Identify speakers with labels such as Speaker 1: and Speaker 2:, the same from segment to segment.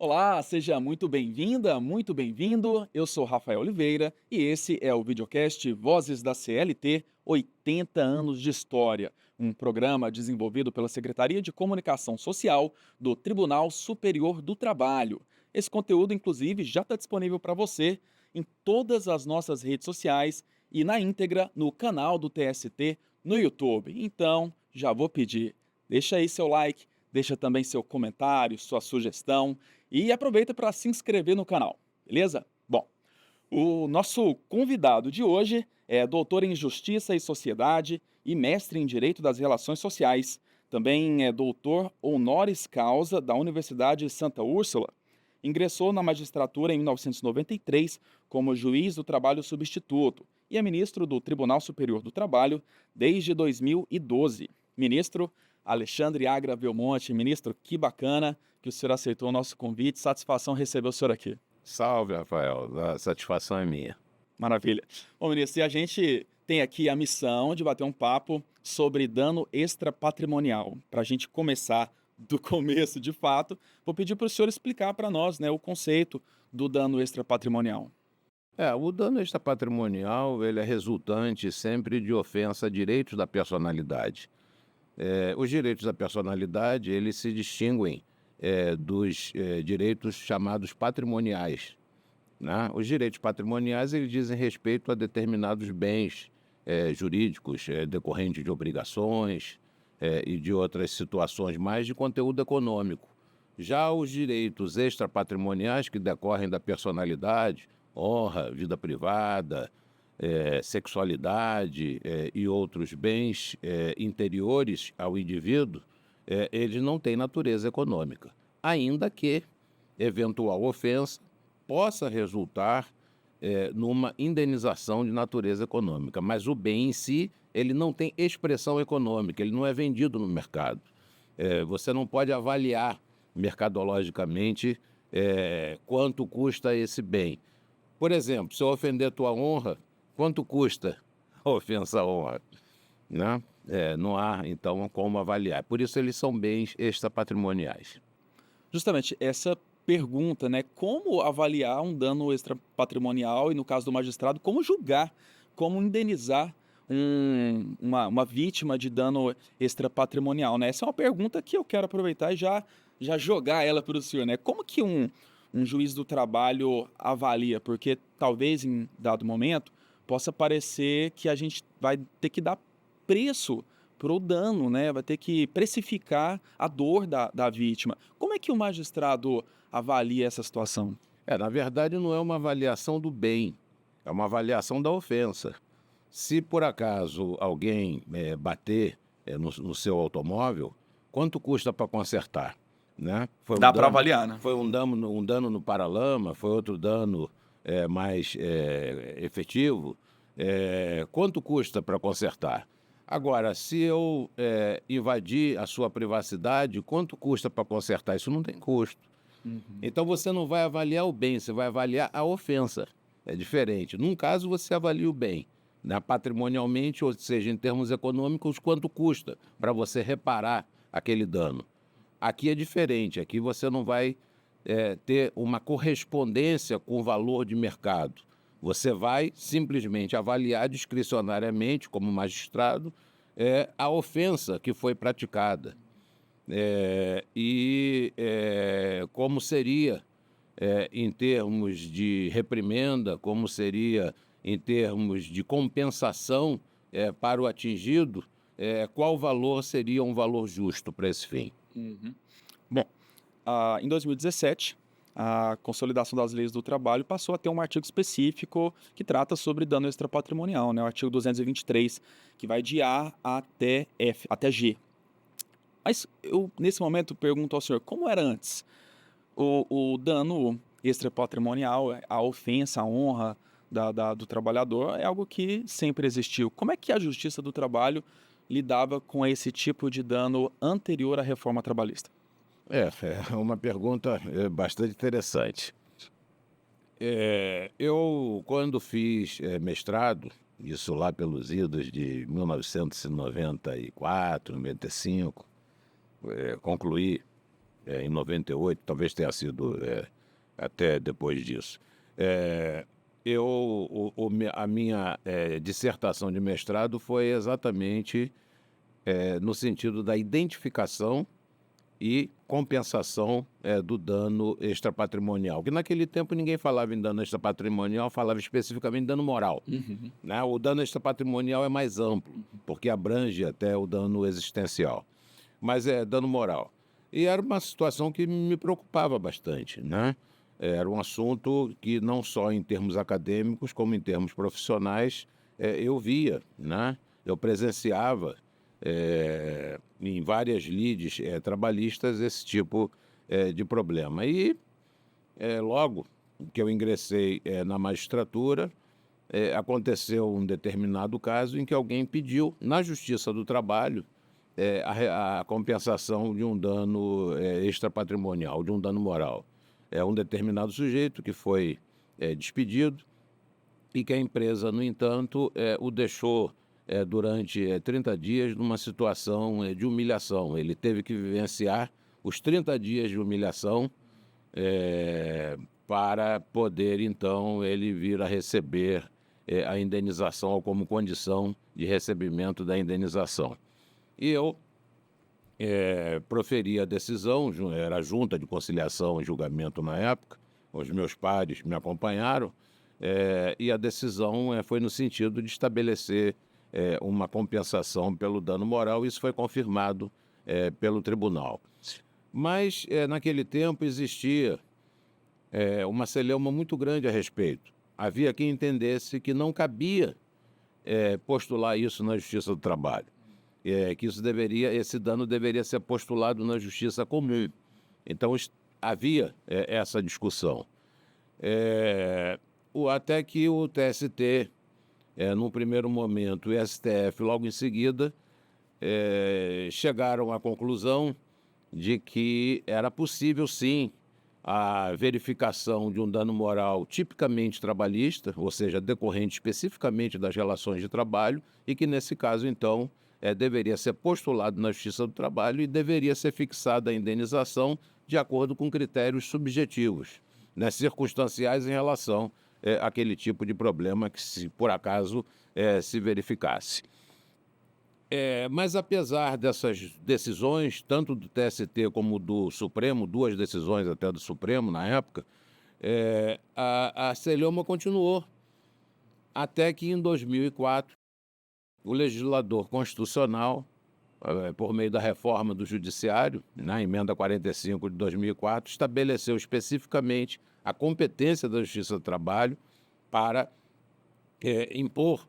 Speaker 1: Olá, seja muito bem-vinda, muito bem-vindo. Eu sou Rafael Oliveira e esse é o videocast Vozes da CLT 80 anos de história, um programa desenvolvido pela Secretaria de Comunicação Social do Tribunal Superior do Trabalho. Esse conteúdo, inclusive, já está disponível para você em todas as nossas redes sociais e na íntegra no canal do TST no YouTube. Então, já vou pedir, deixa aí seu like, deixa também seu comentário, sua sugestão. E aproveita para se inscrever no canal, beleza? Bom, o nosso convidado de hoje é doutor em Justiça e Sociedade e mestre em Direito das Relações Sociais. Também é doutor honoris causa da Universidade Santa Úrsula. Ingressou na magistratura em 1993 como juiz do trabalho substituto e é ministro do Tribunal Superior do Trabalho desde 2012. Ministro Alexandre Agra Belmonte, ministro, que bacana que o senhor aceitou o nosso convite. Satisfação receber o senhor aqui.
Speaker 2: Salve, Rafael. A satisfação é minha.
Speaker 1: Maravilha. Bom, ministro, e a gente tem aqui a missão de bater um papo sobre dano extrapatrimonial. Para a gente começar do começo, de fato, vou pedir para o senhor explicar para nós, né, o conceito do dano extrapatrimonial.
Speaker 2: O dano extrapatrimonial, ele é resultante sempre de ofensa a direitos da personalidade. Os direitos da personalidade, eles se distinguem dos direitos chamados patrimoniais, né? Os direitos patrimoniais, eles dizem respeito a determinados bens jurídicos decorrentes de obrigações e de outras situações mais de conteúdo econômico. Já os direitos extrapatrimoniais, que decorrem da personalidade, honra, vida privada, sexualidade e outros bens interiores ao indivíduo, eles não têm natureza econômica, ainda que eventual ofensa possa resultar numa indenização de natureza econômica, mas o bem em si, ele não tem expressão econômica, ele não é vendido no mercado. Você não pode avaliar mercadologicamente quanto custa esse bem. Por exemplo, se eu ofender tua honra, quanto custa a ofensa à honra? Né? Não há, então, como avaliar. Por isso, eles são bens extrapatrimoniais.
Speaker 1: Justamente essa pergunta, né, como avaliar um dano extrapatrimonial e, no caso do magistrado, como julgar, como indenizar uma vítima de dano extrapatrimonial, né? Essa é uma pergunta que eu quero aproveitar e já jogar ela para o senhor, né? Como que um juiz do trabalho avalia? Porque talvez em dado momento possa parecer que a gente vai ter que dar preço para o dano, né? Vai ter que precificar a dor da vítima. Como é que o magistrado avalia essa situação?
Speaker 2: Na verdade, não é uma avaliação do bem, é uma avaliação da ofensa. Se por acaso alguém bater no seu automóvel, quanto custa para consertar? Né?
Speaker 1: Dá para avaliar, né?
Speaker 2: Foi um dano no paralama, foi outro dano mais efetivo. Quanto custa para consertar? Agora, se eu invadir a sua privacidade, quanto custa para consertar? Isso não tem custo.
Speaker 1: Uhum.
Speaker 2: Então você não vai avaliar o bem, você vai avaliar a ofensa. É diferente. Num caso, você avalia o bem, né, patrimonialmente, ou seja, em termos econômicos, quanto custa para você reparar aquele dano. Aqui é diferente, aqui você não vai ter uma correspondência com o valor de mercado. Você vai simplesmente avaliar discricionariamente, como magistrado, a ofensa que foi praticada. Como seria em termos de reprimenda, como seria em termos de compensação para o atingido, qual valor seria um valor justo para esse fim.
Speaker 1: Uhum. Bom, em 2017, a Consolidação das Leis do Trabalho passou a ter um artigo específico que trata sobre dano extrapatrimonial, né? O artigo 223, que vai de A até F, até G. Mas eu, nesse momento, pergunto ao senhor, como era antes? O dano extrapatrimonial, a ofensa, a honra do trabalhador é algo que sempre existiu. Como é que a Justiça do Trabalho lidava com esse tipo de dano anterior à reforma trabalhista?
Speaker 2: É uma pergunta bastante interessante. Eu, quando fiz mestrado, isso lá pelos idos de 1994, 95, concluí em 98, talvez tenha sido até depois disso. É, a minha dissertação de mestrado foi exatamente no sentido da identificação e compensação do dano extrapatrimonial. Que naquele tempo ninguém falava em dano extrapatrimonial, falava especificamente em dano moral. Né? O dano extrapatrimonial é mais amplo, porque abrange até o dano existencial. Mas é dano moral. E era uma situação que me preocupava bastante, né? Era um assunto que não só em termos acadêmicos, como em termos profissionais, eu via, né? Eu presenciava em várias lides trabalhistas esse tipo de problema. E logo que eu ingressei na magistratura, aconteceu um determinado caso em que alguém pediu na Justiça do Trabalho a compensação de um dano extrapatrimonial, de um dano moral. Um determinado sujeito que foi despedido e que a empresa, no entanto, o deixou durante 30 dias numa situação de humilhação. Ele teve que vivenciar os 30 dias de humilhação para poder, então, ele vir a receber a indenização ou como condição de recebimento da indenização. E eu proferi a decisão, era a Junta de Conciliação e Julgamento na época, os meus pares me acompanharam, e a decisão foi no sentido de estabelecer uma compensação pelo dano moral. Isso foi confirmado pelo tribunal. Mas naquele tempo existia uma celeuma muito grande a respeito. Havia quem entendesse que não cabia postular isso na Justiça do Trabalho. Que esse dano deveria ser postulado na Justiça Comum. Então havia essa discussão. Até que o TST, num primeiro momento, e o STF logo em seguida, chegaram à conclusão de que era possível, sim, a verificação de um dano moral tipicamente trabalhista, ou seja, decorrente especificamente das relações de trabalho, e que, nesse caso, então, deveria ser postulado na Justiça do Trabalho e deveria ser fixada a indenização de acordo com critérios subjetivos, né, circunstanciais em relação àquele tipo de problema que, se por acaso, se verificasse. Mas, apesar dessas decisões, tanto do TST como do Supremo, duas decisões até do Supremo na época, a celeuma continuou, até que em 2004, o legislador constitucional, por meio da reforma do Judiciário, na emenda 45 de 2004, estabeleceu especificamente a competência da Justiça do Trabalho para impor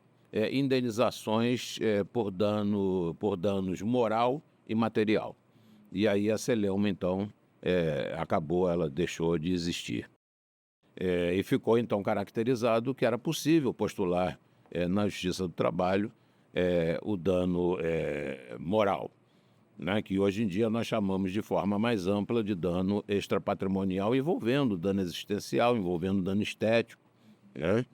Speaker 2: indenizações por danos moral e material. E aí a celeuma, então, acabou, ela deixou de existir. E ficou, então, caracterizado que era possível postular na Justiça do Trabalho o dano moral, né, que hoje em dia nós chamamos de forma mais ampla de dano extrapatrimonial, envolvendo dano existencial, envolvendo dano estético, né,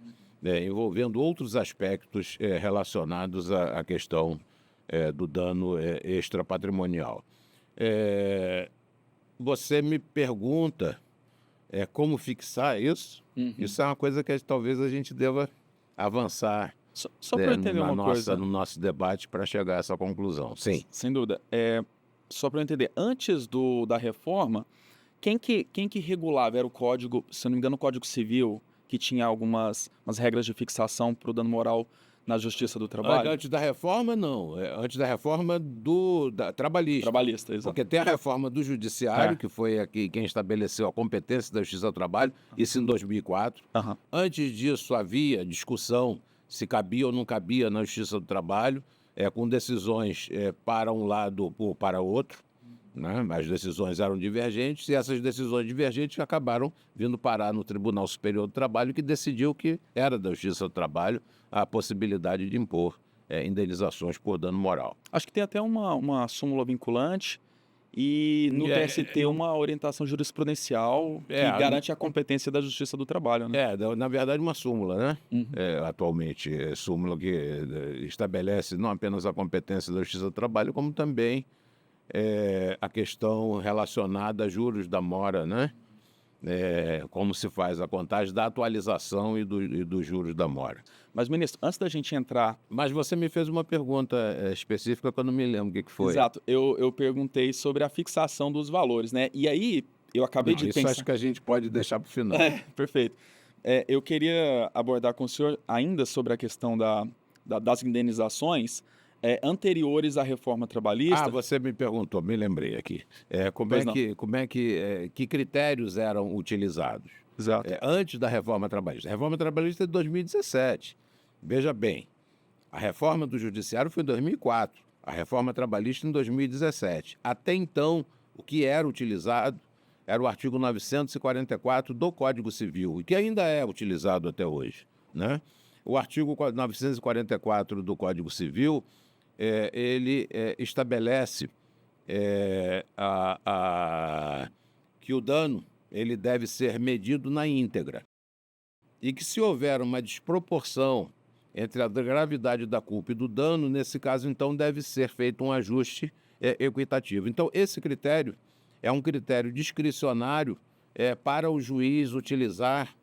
Speaker 2: envolvendo outros aspectos relacionados à questão do dano extrapatrimonial. Você me pergunta como fixar isso? Isso é uma coisa que talvez a gente deva avançar
Speaker 1: Só para eu entender uma coisa.
Speaker 2: no nosso debate para chegar a essa conclusão. Sim.
Speaker 1: Sem dúvida. Só para eu entender, antes da reforma, quem que regulava? Era o Código, se eu não me engano, o Código Civil, que tinha umas regras de fixação para o dano moral na Justiça do Trabalho?
Speaker 2: Antes da reforma, não. Antes da reforma da trabalhista.
Speaker 1: Trabalhista, exato.
Speaker 2: Porque tem a reforma do Judiciário, que foi aqui quem estabeleceu a competência da Justiça do Trabalho, isso em 2004. Antes disso, havia discussão se cabia ou não cabia na Justiça do Trabalho, com decisões para um lado ou para outro, né? As decisões eram divergentes e essas decisões divergentes acabaram vindo parar no Tribunal Superior do Trabalho, que decidiu que era da Justiça do Trabalho a possibilidade de impor indenizações por dano moral.
Speaker 1: Acho que tem até uma súmula vinculante e no TST uma orientação jurisprudencial que garante a competência da Justiça do Trabalho, né?
Speaker 2: Na verdade, uma súmula, né? Atualmente, súmula que estabelece não apenas a competência da Justiça do Trabalho, como também a questão relacionada a juros da mora, né? Como se faz a contagem da atualização e dos juros da mora.
Speaker 1: Mas, ministro, antes da gente entrar...
Speaker 2: Mas você me fez uma pergunta específica que eu não me lembro o que foi.
Speaker 1: Exato, eu perguntei sobre a fixação dos valores, né? E aí, eu acabei de
Speaker 2: Isso
Speaker 1: pensar...
Speaker 2: acho que a gente pode deixar para o final.
Speaker 1: Perfeito. Eu queria abordar com o senhor ainda sobre a questão das indenizações anteriores à reforma trabalhista.
Speaker 2: Você me perguntou, me lembrei aqui.
Speaker 1: Pois não.
Speaker 2: Que critérios eram utilizados?
Speaker 1: Exato.
Speaker 2: Antes da reforma trabalhista. A reforma trabalhista é de 2017. Veja bem, a reforma do judiciário foi em 2004, a reforma trabalhista em 2017. Até então, o que era utilizado era o artigo 944 do Código Civil, e que ainda é utilizado até hoje, né? O artigo 944 do Código Civil, ele estabelece que o dano ele deve ser medido na íntegra e que, se houver uma desproporção entre a gravidade da culpa e do dano, nesse caso, então, deve ser feito um ajuste equitativo. Então, esse critério é um critério discricionário para o juiz utilizar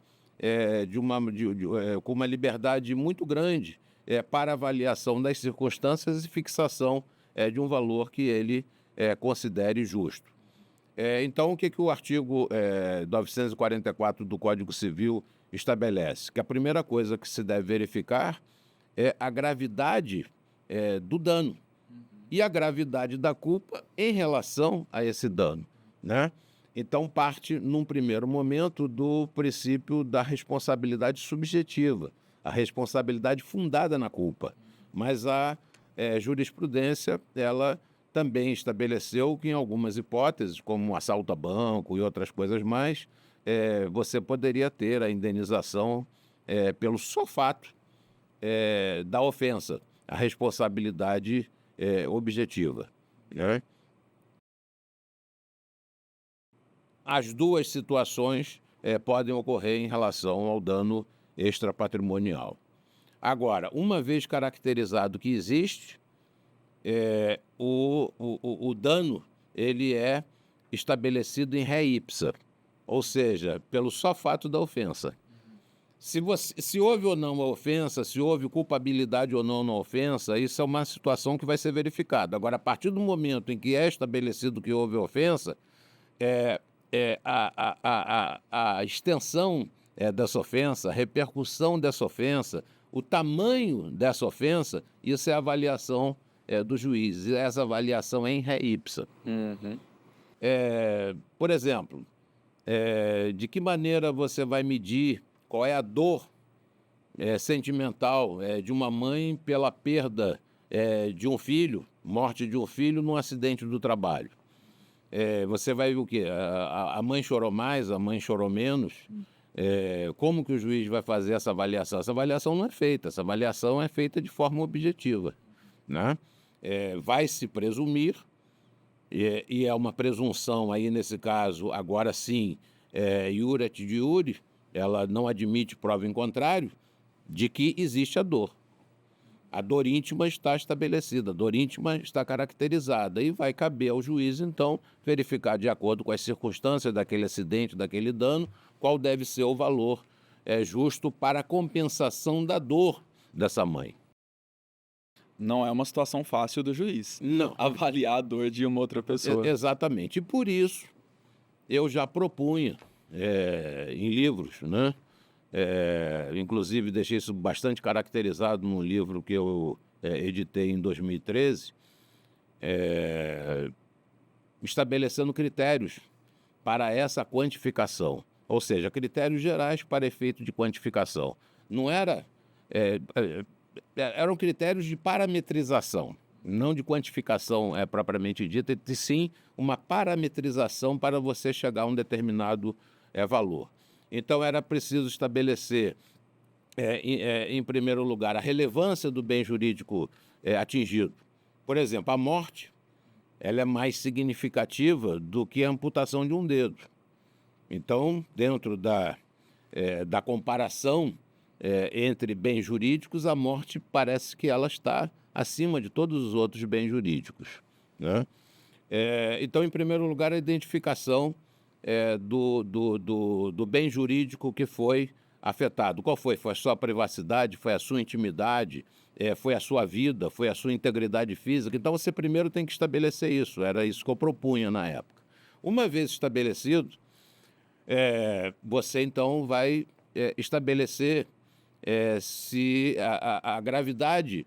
Speaker 2: com uma liberdade muito grande para avaliação das circunstâncias e fixação de um valor que ele considere justo. Então, o que o artigo 944 do Código Civil estabelece? Que a primeira coisa que se deve verificar é a gravidade do dano e a gravidade da culpa em relação a esse dano, né? Então, parte, num primeiro momento, do princípio da responsabilidade subjetiva, a responsabilidade fundada na culpa. Mas a jurisprudência, ela também estabeleceu que, em algumas hipóteses, como assalto a banco e outras coisas mais, você poderia ter a indenização pelo só fato da ofensa, a responsabilidade objetiva, né? As duas situações podem ocorrer em relação ao dano extrapatrimonial. Agora, uma vez caracterizado que existe, o dano ele é estabelecido em ré ipsa, ou seja, pelo só fato da ofensa. Se houve ou não a ofensa, se houve culpabilidade ou não na ofensa, isso é uma situação que vai ser verificada. Agora, a partir do momento em que é estabelecido que houve ofensa, a extensão dessa ofensa, a repercussão dessa ofensa, o tamanho dessa ofensa, isso é a avaliação do juiz. E essa avaliação é em ré ipsa. Por exemplo, de que maneira você vai medir qual é a dor sentimental de uma mãe pela perda de um filho, morte de um filho num acidente do trabalho? Você vai ver o quê? A mãe chorou mais, a mãe chorou menos? Como que o juiz vai fazer essa avaliação? Essa avaliação não é feita, essa avaliação é feita de forma objetiva, né? Vai-se presumir, e é uma presunção aí nesse caso, agora sim, iure et iure, ela não admite prova em contrário, de que existe a dor. A dor íntima está estabelecida, a dor íntima está caracterizada e vai caber ao juiz, então, verificar de acordo com as circunstâncias daquele acidente, daquele dano, qual deve ser o valor justo para a compensação da dor dessa mãe.
Speaker 1: Não é uma situação fácil do juiz.
Speaker 2: Não.
Speaker 1: Avaliar a dor de uma outra pessoa.
Speaker 2: Exatamente. E por isso, eu já propunha em livros, né? Inclusive deixei isso bastante caracterizado num livro que eu editei em 2013, estabelecendo critérios para essa quantificação, ou seja, critérios gerais para efeito de quantificação. Não era, eram critérios de parametrização, não de quantificação propriamente dita, e sim uma parametrização para você chegar a um determinado valor. Então, era preciso estabelecer, em primeiro lugar, a relevância do bem jurídico atingido. Por exemplo, a morte, ela é mais significativa do que a amputação de um dedo. Então, dentro da comparação entre bens jurídicos, a morte parece que ela está acima de todos os outros bens jurídicos, né? Então, em primeiro lugar, a identificação do bem jurídico que foi afetado. Qual foi? Foi a sua privacidade, foi a sua intimidade, foi a sua vida, foi a sua integridade física. Então, você primeiro tem que estabelecer isso. Era isso que eu propunha na época. Uma vez estabelecido, você então vai estabelecer se a gravidade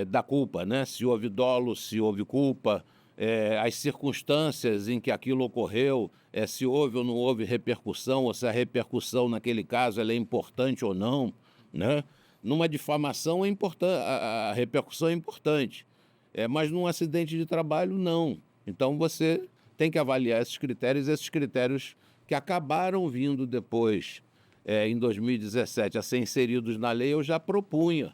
Speaker 2: da culpa, né? Se houve dolo, se houve culpa, as circunstâncias em que aquilo ocorreu, se houve ou não houve repercussão, ou se a repercussão naquele caso ela é importante ou não, né? Numa difamação é importante, a repercussão é importante, mas num acidente de trabalho não. Então você tem que avaliar esses critérios que acabaram vindo depois, em 2017, a ser inseridos na lei, eu já propunha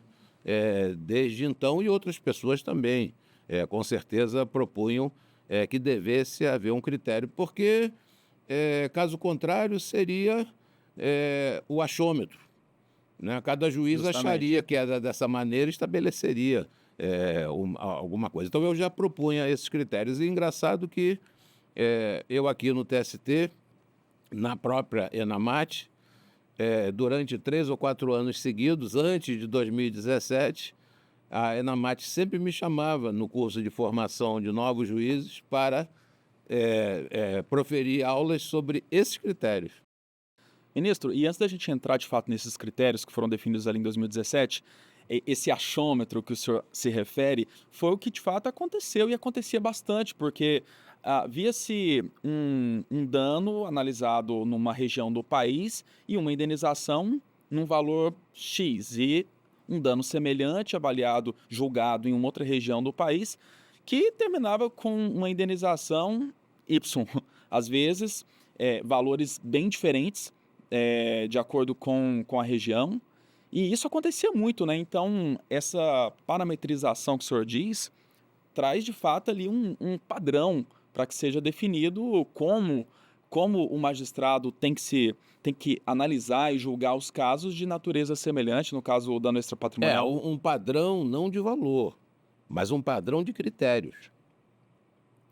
Speaker 2: desde então, e outras pessoas também, com certeza propunham que devesse haver um critério, porque, caso contrário, seria o achômetro, né? Cada juiz
Speaker 1: Justamente.
Speaker 2: acharia que era dessa maneira e estabeleceria alguma coisa. Então, eu já propunha esses critérios. E engraçado que eu aqui no TST, na própria Enamat, durante 3 ou 4 anos seguidos, antes de 2017, a Enamat sempre me chamava no curso de formação de novos juízes para proferir aulas sobre esses critérios.
Speaker 1: Ministro, e antes da gente entrar de fato nesses critérios que foram definidos ali em 2017, esse achômetro que o senhor se refere foi o que de fato aconteceu e acontecia bastante, porque via-se um dano analisado numa região do país e uma indenização num valor X, e um dano semelhante avaliado, julgado em uma outra região do país, que terminava com uma indenização Y. Às vezes, valores bem diferentes, de acordo com a região, e isso acontecia muito, né? Então, essa parametrização que o senhor diz traz de fato ali um padrão para que seja definido como o magistrado tem que analisar e julgar os casos de natureza semelhante, no caso o dano extrapatrimonial.
Speaker 2: Um padrão não de valor, mas um padrão de critérios.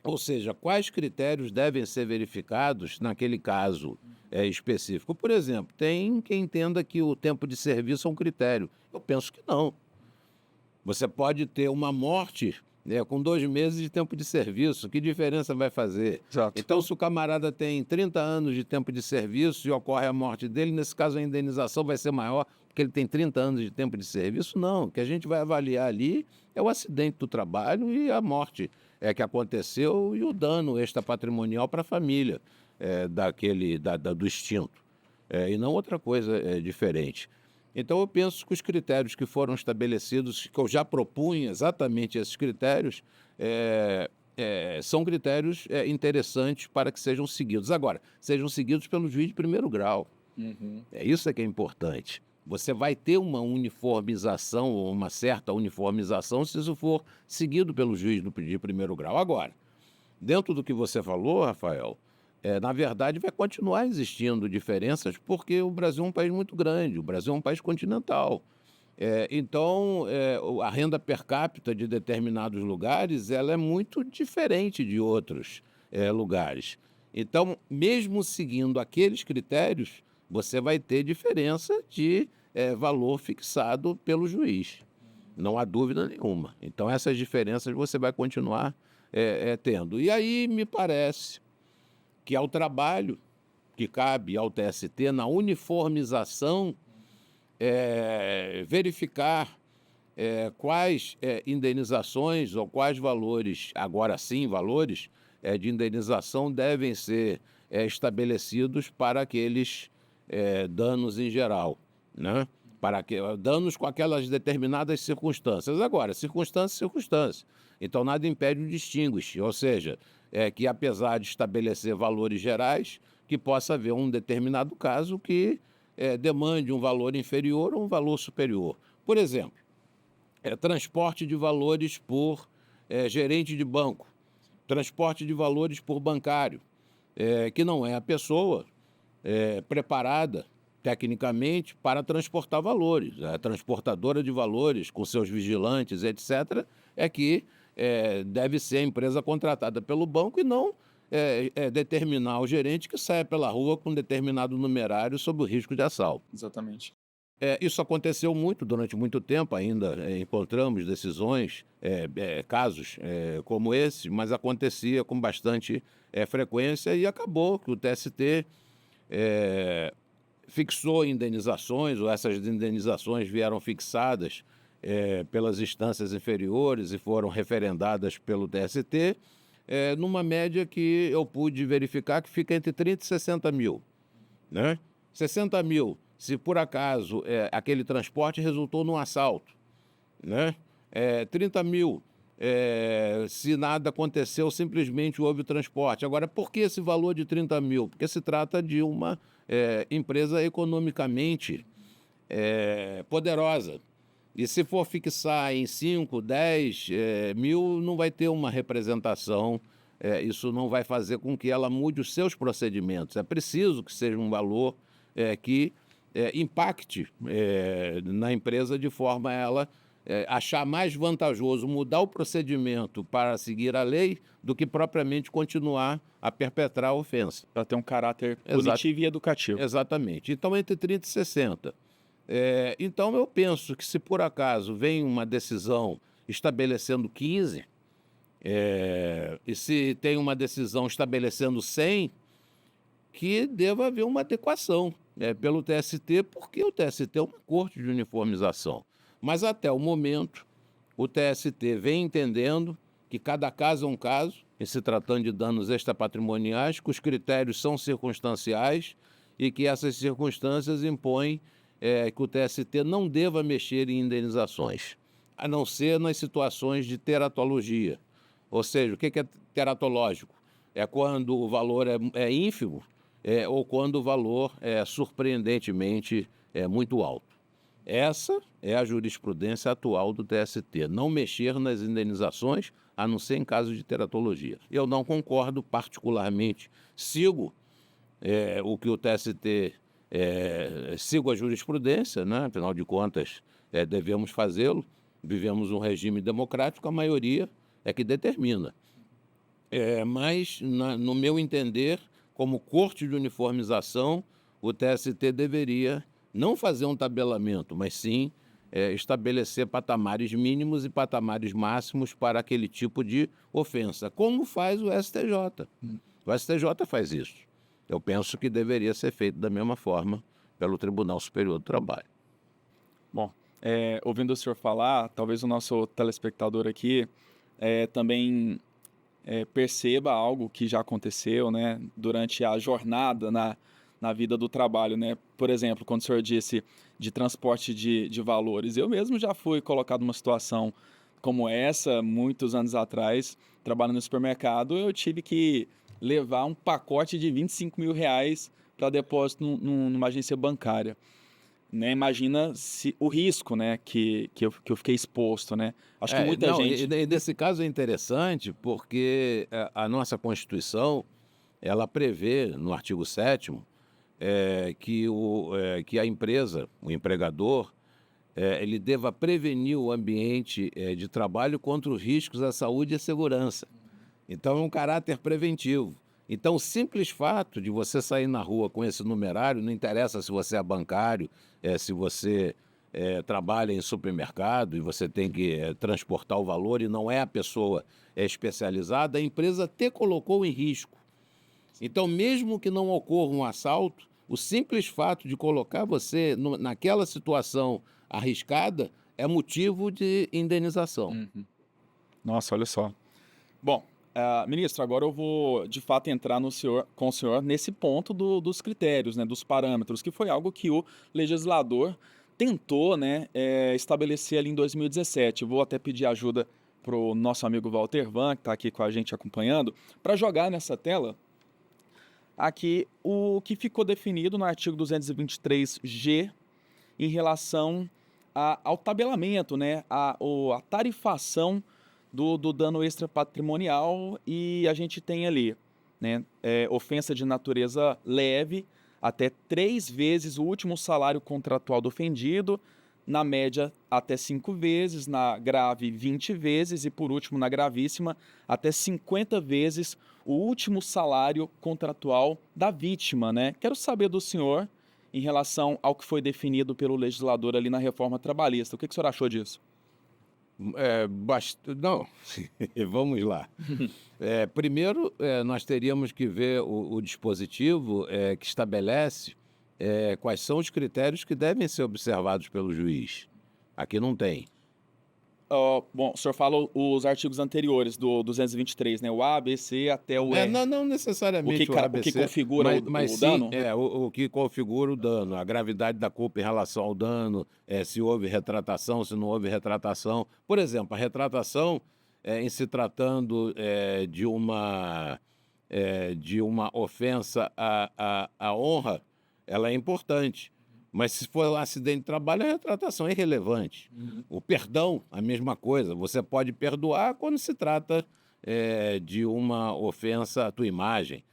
Speaker 2: Ou seja, quais critérios devem ser verificados naquele caso específico. Por exemplo, tem quem entenda que o tempo de serviço é um critério. Eu penso que não. Você pode ter uma morte com 2 meses de tempo de serviço. Que diferença vai fazer?
Speaker 1: Exato.
Speaker 2: Então, se o camarada tem 30 anos de tempo de serviço e ocorre a morte dele, nesse caso a indenização vai ser maior porque ele tem 30 anos de tempo de serviço? Não. O que a gente vai avaliar ali é o acidente do trabalho e a morte que aconteceu e o dano extrapatrimonial para a família do extinto. E não outra coisa diferente. Então, eu penso que os critérios que foram estabelecidos, que eu já propunha exatamente esses critérios, são critérios interessantes para que sejam seguidos. Agora, sejam seguidos pelo juiz de primeiro grau.
Speaker 1: Uhum.
Speaker 2: Isso que é importante. Você vai ter uma uniformização, ou uma certa uniformização, se isso for seguido pelo juiz de primeiro grau. Agora, dentro do que você falou, Rafael, na verdade vai continuar existindo diferenças, porque o Brasil é um país muito grande, o Brasil é um país continental. Então, a renda per capita de determinados lugares ela é muito diferente de outros lugares. Então, mesmo seguindo aqueles critérios, você vai ter diferença de valor fixado pelo juiz. Não há dúvida nenhuma. Então, essas diferenças você vai continuar tendo. E aí, me parece que ao trabalho que cabe ao TST na uniformização, verificar quais indenizações ou quais valores, agora sim, valores de indenização devem ser estabelecidos para aqueles danos em geral, né? Danos com aquelas determinadas circunstâncias. Agora, circunstância. Então, nada impede o distinguish, ou seja, que apesar de estabelecer valores gerais, que possa haver um determinado caso que demande um valor inferior ou um valor superior. Por exemplo, transporte de valores por gerente de banco, transporte de valores por bancário, que não é a pessoa preparada tecnicamente para transportar valores. A transportadora de valores, com seus vigilantes, etc., é que deve ser a empresa contratada pelo banco e não determinar o gerente que saia pela rua com determinado numerário sob o risco de assalto.
Speaker 1: Exatamente.
Speaker 2: Isso aconteceu muito durante muito tempo, ainda encontramos decisões, casos como esse, mas acontecia com bastante frequência e acabou que o TST fixou indenizações, ou essas indenizações vieram fixadas pelas instâncias inferiores e foram referendadas pelo TST, numa média que eu pude verificar que fica entre 30 e 60 mil, né? 60 mil, se por acaso aquele transporte resultou num assalto, né? 30 mil, se nada aconteceu, simplesmente houve o transporte. Agora, por que esse valor de 30 mil? Porque se trata de uma empresa economicamente poderosa. E se for fixar em 5, 10 mil, não vai ter uma representação, isso não vai fazer com que ela mude os seus procedimentos. É preciso que seja um valor que impacte na empresa de forma a ela achar mais vantajoso mudar o procedimento para seguir a lei do que propriamente continuar a perpetrar a ofensa.
Speaker 1: Para ter um caráter punitivo e educativo.
Speaker 2: Exatamente. Então, entre 30 e 60. Então, eu penso que se por acaso vem uma decisão estabelecendo 15, e se tem uma decisão estabelecendo 100, que deva haver uma adequação pelo TST, porque o TST é uma corte de uniformização. Mas até o momento, o TST vem entendendo que cada caso é um caso, em se tratando de danos extrapatrimoniais, que os critérios são circunstanciais e que essas circunstâncias impõem que o TST não deva mexer em indenizações, a não ser nas situações de teratologia. Ou seja, o que é teratológico? É quando o valor é ínfimo ou quando o valor é surpreendentemente muito alto. Essa é a jurisprudência atual do TST, não mexer nas indenizações, a não ser em caso de teratologia. Eu não concordo particularmente, sigo o que o TST, sigo a jurisprudência, né? Afinal de contas, devemos fazê-lo, vivemos um regime democrático, a maioria é que determina. Mas, no meu entender, como corte de uniformização, o TST deveria não fazer um tabelamento, mas sim estabelecer patamares mínimos e patamares máximos para aquele tipo de ofensa, como faz o STJ. O STJ faz isso. Eu penso que deveria ser feito da mesma forma pelo Tribunal Superior do Trabalho.
Speaker 1: Bom, ouvindo o senhor falar, talvez o nosso telespectador aqui também perceba algo que já aconteceu, né, durante a jornada na vida do trabalho, né? Por exemplo, quando o senhor disse de transporte de valores, eu mesmo já fui colocado numa situação como essa, muitos anos atrás, trabalhando no supermercado, eu tive que levar um pacote de 25 mil reais para depósito numa agência bancária. Né? Imagina o risco, né, que eu fiquei exposto, né? Acho que muita gente...
Speaker 2: E nesse caso é interessante porque a nossa Constituição, ela prevê, no artigo 7º, que a empresa, o empregador, ele deva prevenir o ambiente de trabalho contra os riscos à saúde e à segurança. Então, é um caráter preventivo. Então, o simples fato de você sair na rua com esse numerário, não interessa se você é bancário, se você trabalha em supermercado e você tem que transportar o valor e não é a pessoa especializada, a empresa te colocou em risco. Então, mesmo que não ocorra um assalto, o simples fato de colocar você naquela situação arriscada é motivo de indenização.
Speaker 1: Nossa, olha só. Bom, ministro, agora eu vou de fato entrar com o senhor nesse ponto dos critérios, né, dos parâmetros, que foi algo que o legislador tentou, né, estabelecer ali em 2017. Eu vou até pedir ajuda para o nosso amigo Walter Van, que está aqui com a gente acompanhando, para jogar nessa tela aqui o que ficou definido no artigo 223G em relação ao tabelamento, né, a tarifação do dano extrapatrimonial, e a gente tem ali, né, ofensa de natureza leve, até 3 vezes o último salário contratual do ofendido, na média até 5 vezes, na grave 20 vezes e, por último, na gravíssima, até 50 vezes o último salário contratual da vítima, né? Quero saber do senhor em relação ao que foi definido pelo legislador ali na reforma trabalhista. O que o senhor achou disso?
Speaker 2: Não, vamos lá. Primeiro, nós teríamos que ver o dispositivo que estabelece quais são os critérios que devem ser observados pelo juiz. Aqui não tem.
Speaker 1: Bom, o senhor fala os artigos anteriores do 223, né? O A, B, C até o E.
Speaker 2: Não necessariamente o
Speaker 1: O que
Speaker 2: ABC,
Speaker 1: configura
Speaker 2: mas
Speaker 1: o
Speaker 2: sim,
Speaker 1: dano?
Speaker 2: o que configura o dano, a gravidade da culpa em relação ao dano, se houve retratação, se não houve retratação. Por exemplo, a retratação, em se tratando de uma ofensa à honra, ela é importante. Mas se for um acidente de trabalho, a retratação é irrelevante. O perdão, a mesma coisa. Você pode perdoar quando se trata de uma ofensa à tua imagem,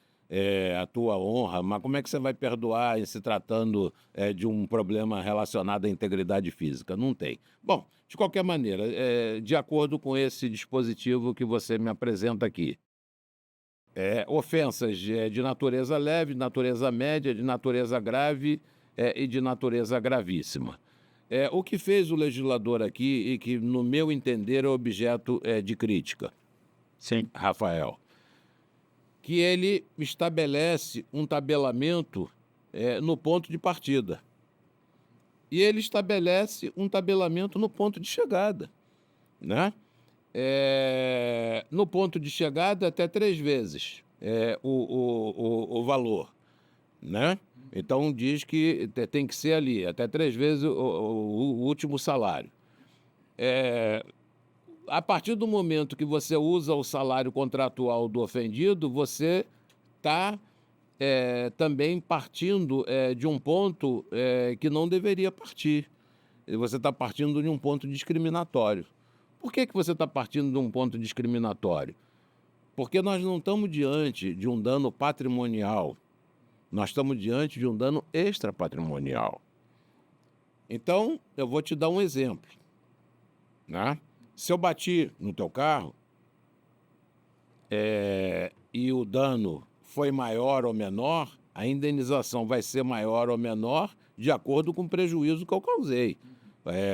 Speaker 2: à tua honra. Mas como é que você vai perdoar em se tratando de um problema relacionado à integridade física? Não tem. Bom, de qualquer maneira, de acordo com esse dispositivo que você me apresenta aqui, ofensas de natureza leve, de natureza média, de natureza grave e de natureza gravíssima. O que fez o legislador aqui, e que, no meu entender, é objeto de crítica,
Speaker 1: Sim.
Speaker 2: Rafael, que ele estabelece um tabelamento no ponto de partida. E ele estabelece um tabelamento no ponto de chegada, né? No ponto de chegada, até 3 vezes o valor, né? Então, diz que tem que ser ali, até 3 vezes o último salário. A partir do momento que você usa o salário contratual do ofendido, você está também partindo de um ponto que não deveria partir. Você está partindo de um ponto discriminatório. Por que você está partindo de um ponto discriminatório? Porque nós não estamos diante de um dano patrimonial. Nós estamos diante de um dano extrapatrimonial. Então, eu vou te dar um exemplo, né? Se eu bati no teu carro e o dano foi maior ou menor, a indenização vai ser maior ou menor de acordo com o prejuízo que eu causei.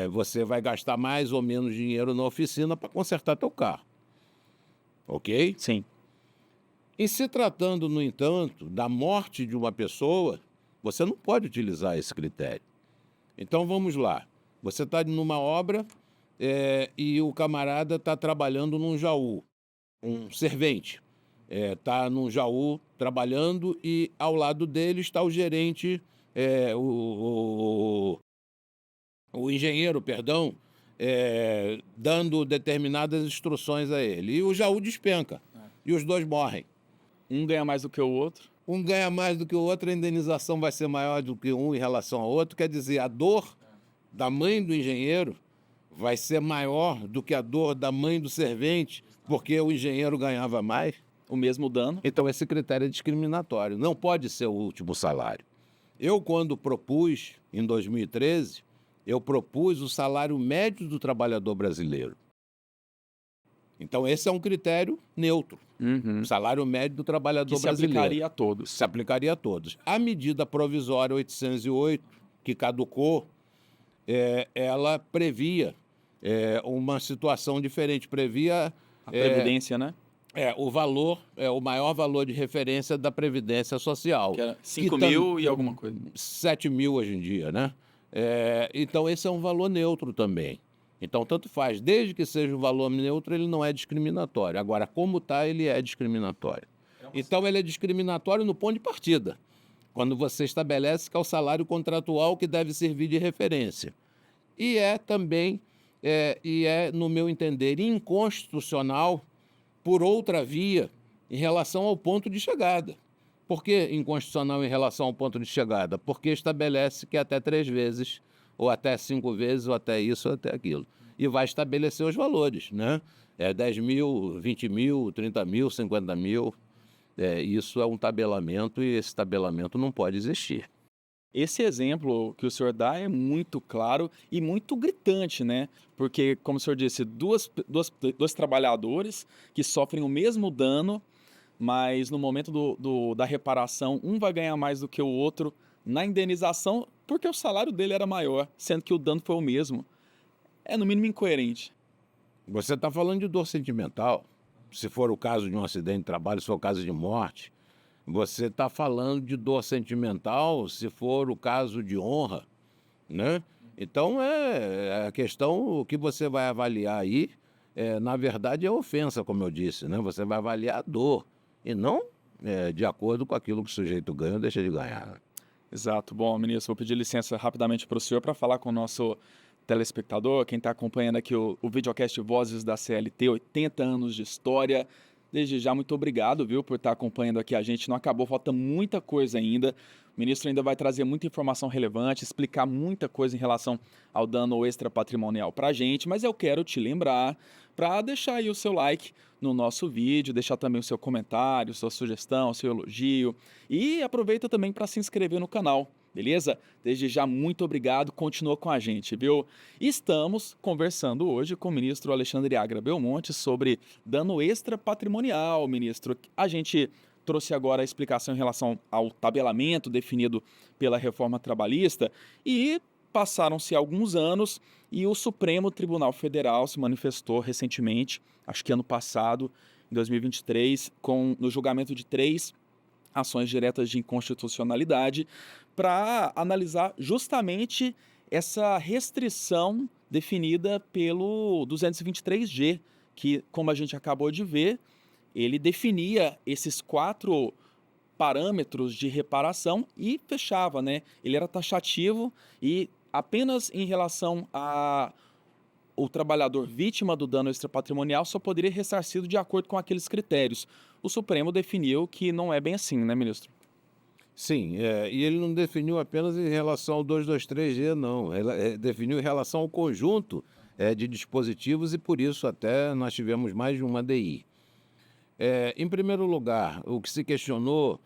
Speaker 2: Você vai gastar mais ou menos dinheiro na oficina para consertar teu carro. Ok?
Speaker 1: Sim.
Speaker 2: Em se tratando, no entanto, da morte de uma pessoa, você não pode utilizar esse critério. Então, vamos lá. Você está numa obra e o camarada está trabalhando num jaú, um servente. Está num jaú trabalhando e ao lado dele está o gerente, o engenheiro, perdão, dando determinadas instruções a ele. E o jaú despenca. E os dois morrem.
Speaker 1: Um ganha mais do que o outro.
Speaker 2: Um ganha mais do que o outro, a indenização vai ser maior do que um em relação ao outro. Quer dizer, a dor da mãe do engenheiro vai ser maior do que a dor da mãe do servente, porque o engenheiro ganhava mais.
Speaker 1: O mesmo dano.
Speaker 2: Então, esse critério é discriminatório. Não pode ser o último salário. Eu, quando propus, em 2013, eu propus o salário médio do trabalhador brasileiro. Então, esse é um critério neutro. O salário médio do trabalhador brasileiro.
Speaker 1: Se aplicaria a todos.
Speaker 2: Se aplicaria a todos. A medida provisória 808, que caducou, ela previa uma situação diferente. Previa
Speaker 1: a Previdência, né?
Speaker 2: O valor, o maior valor de referência da Previdência Social.
Speaker 1: Que era 5 mil e alguma coisa.
Speaker 2: 7 mil hoje em dia, né? Então, esse é um valor neutro também. Então, tanto faz. Desde que seja um valor neutro, ele não é discriminatório. Agora, como está, ele é discriminatório. Então, ele é discriminatório no ponto de partida, quando você estabelece que é o salário contratual que deve servir de referência. E também, no meu entender, inconstitucional por outra via em relação ao ponto de chegada. Por que inconstitucional em relação ao ponto de chegada? Porque estabelece que até 3 vezes, ou até 5 vezes, ou até isso, ou até aquilo. E vai estabelecer os valores, né? 10 mil, 20 mil, 30 mil, 50 mil. Isso é um tabelamento e esse tabelamento não pode existir.
Speaker 1: Esse exemplo que o senhor dá é muito claro e muito gritante, né? Porque, como o senhor disse, dois trabalhadores que sofrem o mesmo dano, mas no momento da reparação, um vai ganhar mais do que o outro na indenização, porque o salário dele era maior, sendo que o dano foi o mesmo. É no mínimo incoerente.
Speaker 2: Você está falando de dor sentimental. Se for o caso de um acidente de trabalho, se for o caso de morte, você está falando de dor sentimental, se for o caso de honra, né? Então, a questão, o que você vai avaliar aí, na verdade, é ofensa, como eu disse, né? Você vai avaliar a dor, e não de acordo com aquilo que o sujeito ganha ou deixa de ganhar.
Speaker 1: Exato. Bom, ministro, vou pedir licença rapidamente para o senhor para falar com o nosso telespectador, quem está acompanhando aqui o videocast Vozes da CLT, 80 anos de história. Desde já, muito obrigado, viu, por estar acompanhando aqui a gente. Não acabou, falta muita coisa ainda. O ministro ainda vai trazer muita informação relevante, explicar muita coisa em relação ao dano extrapatrimonial para a gente, mas eu quero te lembrar para deixar aí o seu like no nosso vídeo, deixar também o seu comentário, sua sugestão, seu elogio e aproveita também para se inscrever no canal. Beleza? Desde já, muito obrigado. Continua com a gente, viu? Estamos conversando hoje com o ministro Alexandre Agra Belmonte sobre dano extrapatrimonial, ministro. A gente trouxe agora a explicação em relação ao tabelamento definido pela reforma trabalhista e passaram-se alguns anos e o Supremo Tribunal Federal se manifestou recentemente, acho que ano passado, em 2023, no julgamento de 3 ações diretas de inconstitucionalidade para analisar justamente essa restrição definida pelo 223G, que, como a gente acabou de ver, ele definia esses 4 parâmetros de reparação e fechava, né? Ele era taxativo e apenas em relação a o trabalhador vítima do dano extrapatrimonial só poderia ser ressarcido de acordo com aqueles critérios. O Supremo definiu que não é bem assim, né, ministro?
Speaker 2: Sim, e ele não definiu apenas em relação ao 223G, não. Ela definiu em relação ao conjunto de dispositivos e, por isso, até nós tivemos mais de uma DI. Em primeiro lugar, o que se questionou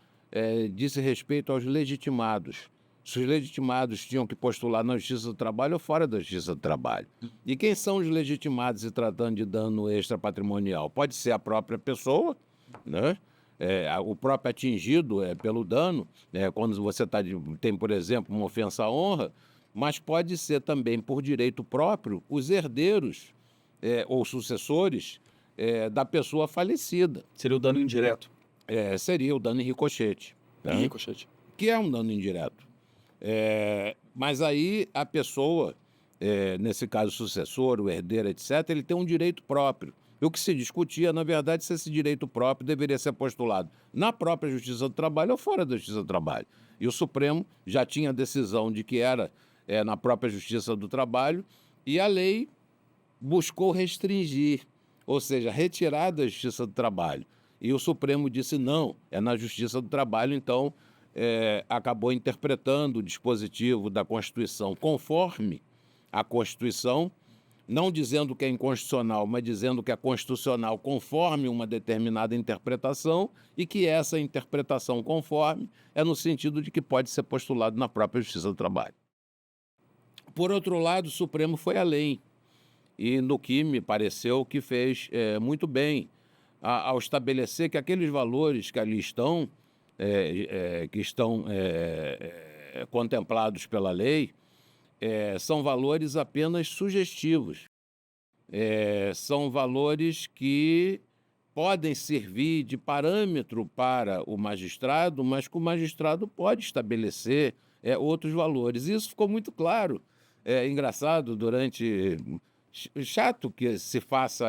Speaker 2: disse respeito aos legitimados. Se os legitimados tinham que postular na Justiça do Trabalho ou fora da Justiça do Trabalho. E quem são os legitimados se tratando de dano extrapatrimonial? Pode ser a própria pessoa, né? O próprio atingido pelo dano, quando você tem, por exemplo, uma ofensa à honra, mas pode ser também, por direito próprio, os herdeiros ou sucessores da pessoa falecida.
Speaker 1: Seria o dano indireto.
Speaker 2: Seria o dano em ricochete. Né?
Speaker 1: Em ricochete.
Speaker 2: Que é um dano indireto. Mas aí a pessoa, nesse caso o sucessor, o herdeiro, etc., ele tem um direito próprio. E o que se discutia, na verdade, se esse direito próprio deveria ser postulado na própria Justiça do Trabalho ou fora da Justiça do Trabalho. E o Supremo já tinha a decisão de que era na própria Justiça do Trabalho e a lei buscou restringir, ou seja, retirar da Justiça do Trabalho. E o Supremo disse não, é na Justiça do Trabalho, então acabou interpretando o dispositivo da Constituição conforme a Constituição, não dizendo que é inconstitucional, mas dizendo que é constitucional conforme uma determinada interpretação e que essa interpretação conforme é no sentido de que pode ser postulado na própria Justiça do Trabalho. Por outro lado, o Supremo foi além e no que me pareceu que fez muito bem ao estabelecer que aqueles valores que ali estão, que estão contemplados pela lei, são valores apenas sugestivos. São valores que podem servir de parâmetro para o magistrado, mas que o magistrado pode estabelecer outros valores. Isso ficou muito claro. É engraçado durante... Chato que se faça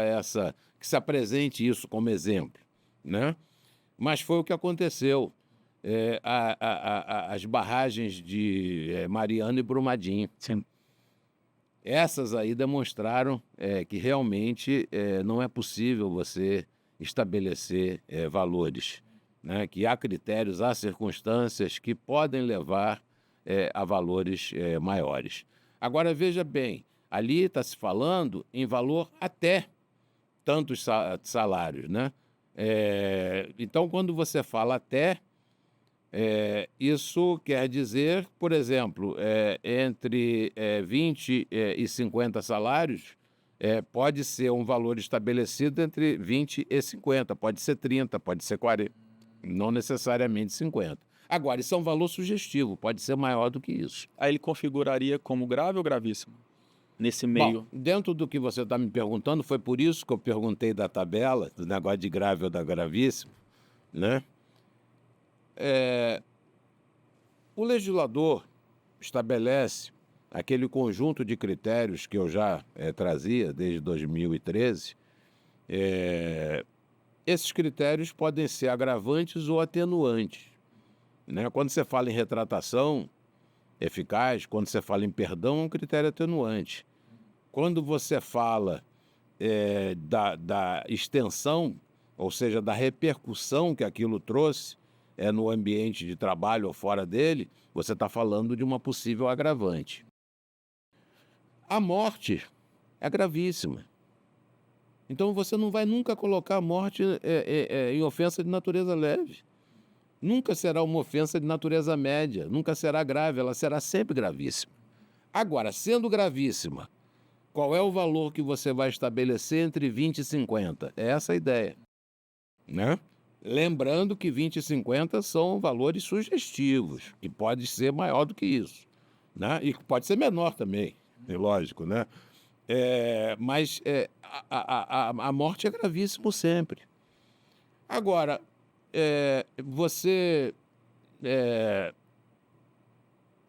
Speaker 2: que se apresente isso como exemplo, né? Mas foi o que aconteceu. As barragens de Mariana e Brumadinho.
Speaker 1: Sim.
Speaker 2: Essas aí demonstraram que realmente não é possível você estabelecer valores, né? Que há critérios, há circunstâncias que podem levar a valores maiores. Agora, veja bem, ali está se falando em valor até tantos salários, né? Então, quando você fala até, Isso quer dizer, por exemplo, entre 20 e 50 salários, pode ser um valor estabelecido entre 20 e 50, pode ser 30, pode ser 40, não necessariamente 50. Agora, isso é um valor sugestivo, pode ser maior do que isso.
Speaker 1: Aí ele configuraria como grave ou gravíssimo? Nesse
Speaker 2: Bom,
Speaker 1: meio.
Speaker 2: dentro do que você está me perguntando, foi por isso que eu perguntei da tabela, do negócio de grave ou da gravíssimo, né? O legislador estabelece aquele conjunto de critérios que eu já trazia desde 2013. Esses critérios podem ser agravantes ou atenuantes, né? Quando você fala em retratação eficaz, quando você fala em perdão, é um critério atenuante. Quando você fala da extensão, ou seja, da repercussão que aquilo trouxe no ambiente de trabalho ou fora dele, você está falando de uma possível agravante. A morte é gravíssima. Então você não vai nunca colocar a morte em ofensa de natureza leve. Nunca será uma ofensa de natureza média, nunca será grave, ela será sempre gravíssima. Agora, sendo gravíssima, qual é o valor que você vai estabelecer entre 20 e 50? É essa a ideia, né? Lembrando que 20 e 50 são valores sugestivos, que pode ser maior do que isso, né? E pode ser menor também, é lógico, né? Mas a morte é gravíssimo sempre. Agora, você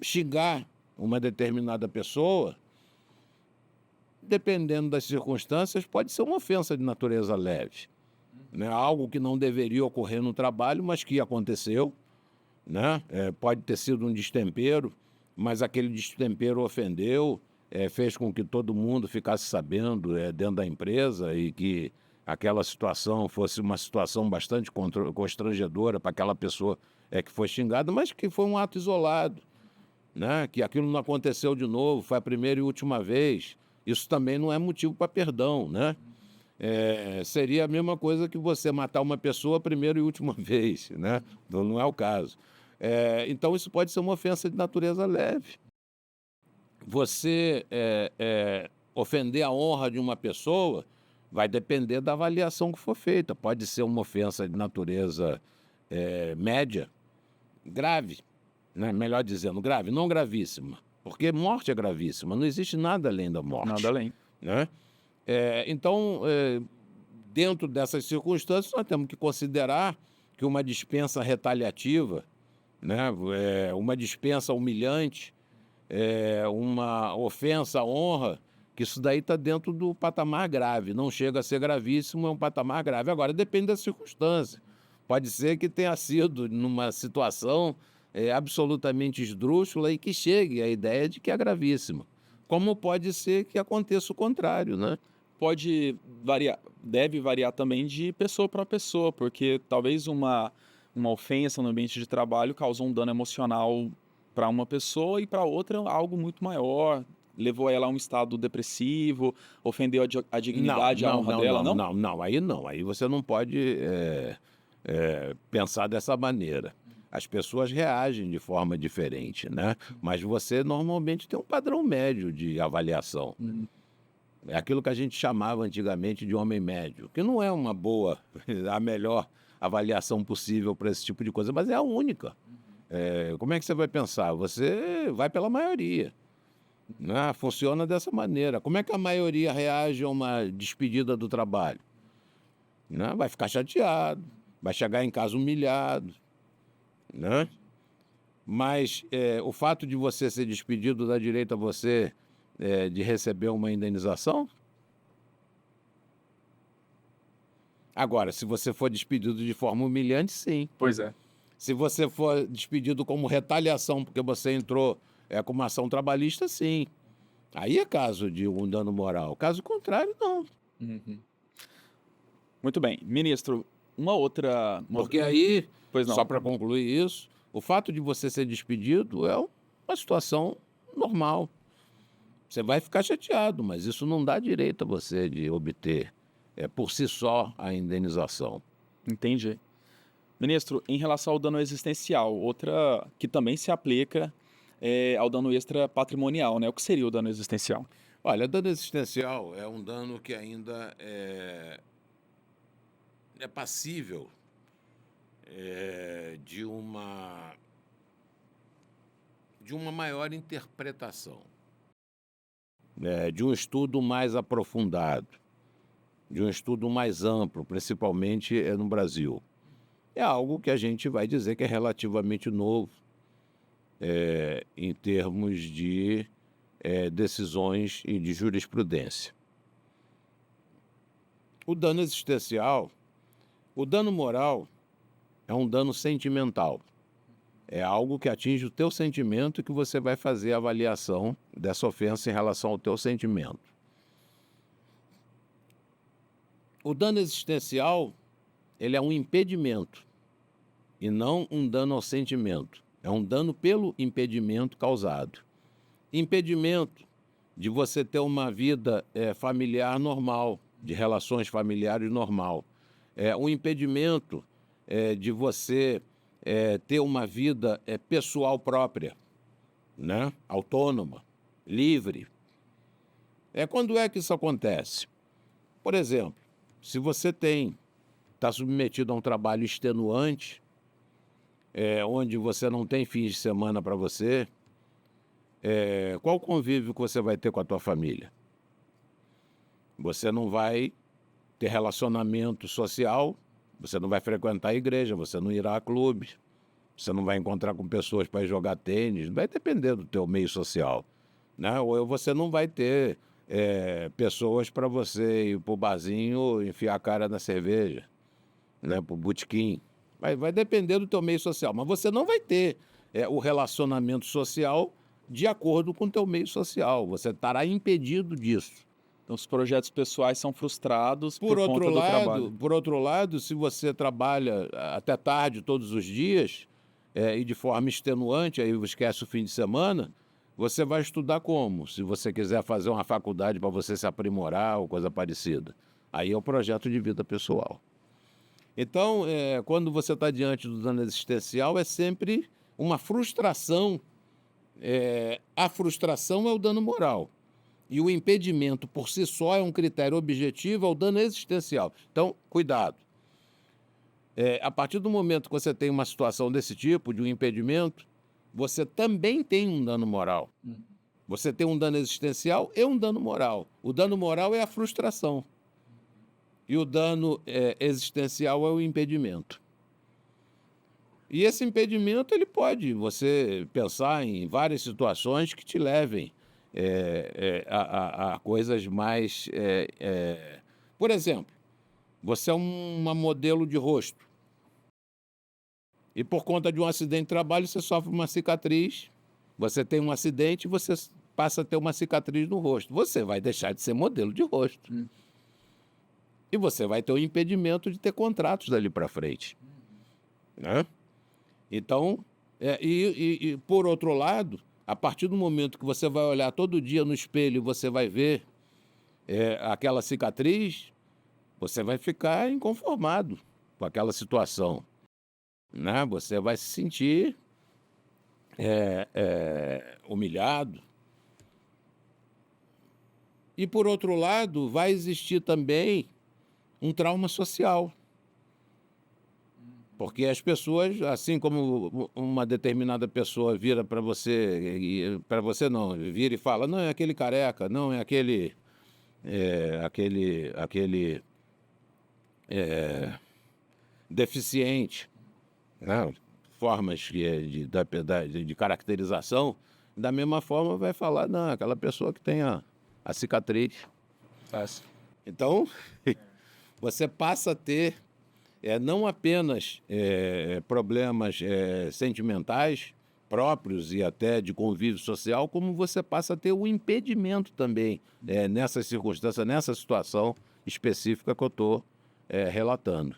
Speaker 2: xingar uma determinada pessoa, dependendo das circunstâncias, pode ser uma ofensa de natureza leve, né? Algo que não deveria ocorrer no trabalho, mas que aconteceu, né? Pode ter sido um destempero, mas aquele destempero ofendeu, fez com que todo mundo ficasse sabendo dentro da empresa e que aquela situação fosse uma situação bastante constrangedora para aquela pessoa que foi xingada, mas que foi um ato isolado, né? Que aquilo não aconteceu de novo, foi a primeira e última vez. Isso também não é motivo para perdão, né? Seria a mesma coisa que você matar uma pessoa a primeira e última vez, né? Então, não é o caso. Então, isso pode ser uma ofensa de natureza leve. Você ofender a honra de uma pessoa vai depender da avaliação que for feita. Pode ser uma ofensa de natureza média, grave, né? Melhor dizendo, grave, não gravíssima. Porque morte é gravíssima, não existe nada além da morte.
Speaker 1: Nada além.
Speaker 2: Né? Então, dentro dessas circunstâncias, nós temos que considerar que uma dispensa retaliativa, né? Uma dispensa humilhante, uma ofensa à honra, que isso daí está dentro do patamar grave. Não chega a ser gravíssimo, é um patamar grave. Agora, depende da circunstância. Pode ser que tenha sido numa situação absolutamente esdrúxula e que chegue à ideia de que é gravíssima. Como pode ser que aconteça o contrário, né?
Speaker 1: Pode variar, deve variar também de pessoa para pessoa, porque talvez uma ofensa no ambiente de trabalho causou um dano emocional para uma pessoa e para outra algo muito maior, levou ela a um estado depressivo, ofendeu a dignidade, a honra dela, não?
Speaker 2: Não. Aí você não pode pensar dessa maneira. As pessoas reagem de forma diferente, né? Mas você normalmente tem um padrão médio de avaliação. É aquilo que a gente chamava antigamente de homem médio, que não é uma boa, a melhor avaliação possível para esse tipo de coisa, mas é a única. Como é que você vai pensar? Você vai pela maioria, né? Funciona dessa maneira. Como é que a maioria reage a uma despedida do trabalho? Né? Vai ficar chateado, vai chegar em casa humilhado, né? Mas o fato de você ser despedido dá direito a você de receber uma indenização? Agora, se você for despedido de forma humilhante, sim.
Speaker 1: Pois é.
Speaker 2: Se você for despedido como retaliação porque você entrou com uma ação trabalhista, sim. Aí é caso de um dano moral. Caso contrário, não.
Speaker 1: Muito bem. Ministro,
Speaker 2: Porque aí,
Speaker 1: Pois não.
Speaker 2: só para concluir isso, o fato de você ser despedido é uma situação normal. Você vai ficar chateado, mas isso não dá direito a você de obter por si só a indenização.
Speaker 1: Entendi. Ministro, em relação ao dano existencial, outra que também se aplica ao dano extra patrimonial, né? O que seria o dano existencial?
Speaker 2: Olha, dano existencial é um dano que ainda é passível de uma maior interpretação, de um estudo mais aprofundado, de um estudo mais amplo, principalmente no Brasil. É algo que a gente vai dizer que é relativamente novo em termos de decisões e de jurisprudência. O dano existencial, o dano moral é um dano sentimental. É algo que atinge o teu sentimento e que você vai fazer a avaliação dessa ofensa em relação ao teu sentimento. O dano existencial, ele é um impedimento e não um dano ao sentimento. É um dano pelo impedimento causado. Impedimento de você ter uma vida familiar normal, de relações familiares normal. Um impedimento de você ter uma vida pessoal própria, né? Autônoma, livre. Quando é que isso acontece? Por exemplo, se você está submetido a um trabalho extenuante, onde você não tem fins de semana para você, qual o convívio que você vai ter com a tua família? Você não vai ter relacionamento social, você não vai frequentar a igreja, você não irá a clube, você não vai encontrar com pessoas para ir jogar tênis, vai depender do teu meio social, né? Ou você não vai ter pessoas para você ir para o barzinho enfiar a cara na cerveja, né? Para o botequim. Vai depender do teu meio social, mas você não vai ter o relacionamento social de acordo com o teu meio social, você estará impedido disso.
Speaker 1: Então, os projetos pessoais são frustrados por conta do trabalho.
Speaker 2: Por outro lado, se você trabalha até tarde todos os dias e de forma extenuante, aí esquece o fim de semana, você vai estudar como? Se você quiser fazer uma faculdade para você se aprimorar ou coisa parecida. Aí é o projeto de vida pessoal. Então, quando você está diante do dano existencial, é sempre uma frustração. A frustração é o dano moral. E o impedimento por si só é um critério objetivo, é o dano existencial. Então, cuidado. A partir do momento que você tem uma situação desse tipo, de um impedimento, você também tem um dano moral. Você tem um dano existencial e um dano moral. O dano moral é a frustração. E o dano existencial é o impedimento. E esse impedimento, ele pode você pensar em várias situações que te levem a coisas mais... Por exemplo, você é uma modelo de rosto. E por conta de um acidente de trabalho, você sofre uma cicatriz. Você tem um acidente e você passa a ter uma cicatriz no rosto. Você vai deixar de ser modelo de rosto. E você vai ter o impedimento de ter contratos dali para frente. Né? Então, por outro lado, a partir do momento que você vai olhar todo dia no espelho e você vai ver aquela cicatriz, você vai ficar inconformado com aquela situação. Né? Você vai se sentir humilhado. E, por outro lado, vai existir também um trauma social. Porque as pessoas, assim como uma determinada pessoa vira para você não, vira e fala, não, é aquele careca, não, é aquele deficiente, né? Formas de caracterização, da mesma forma vai falar, não, aquela pessoa que tem a cicatriz. Então, você passa a ter não apenas problemas sentimentais próprios e até de convívio social, como você passa a ter o impedimento também nessa circunstância, nessa situação específica que eu estou relatando.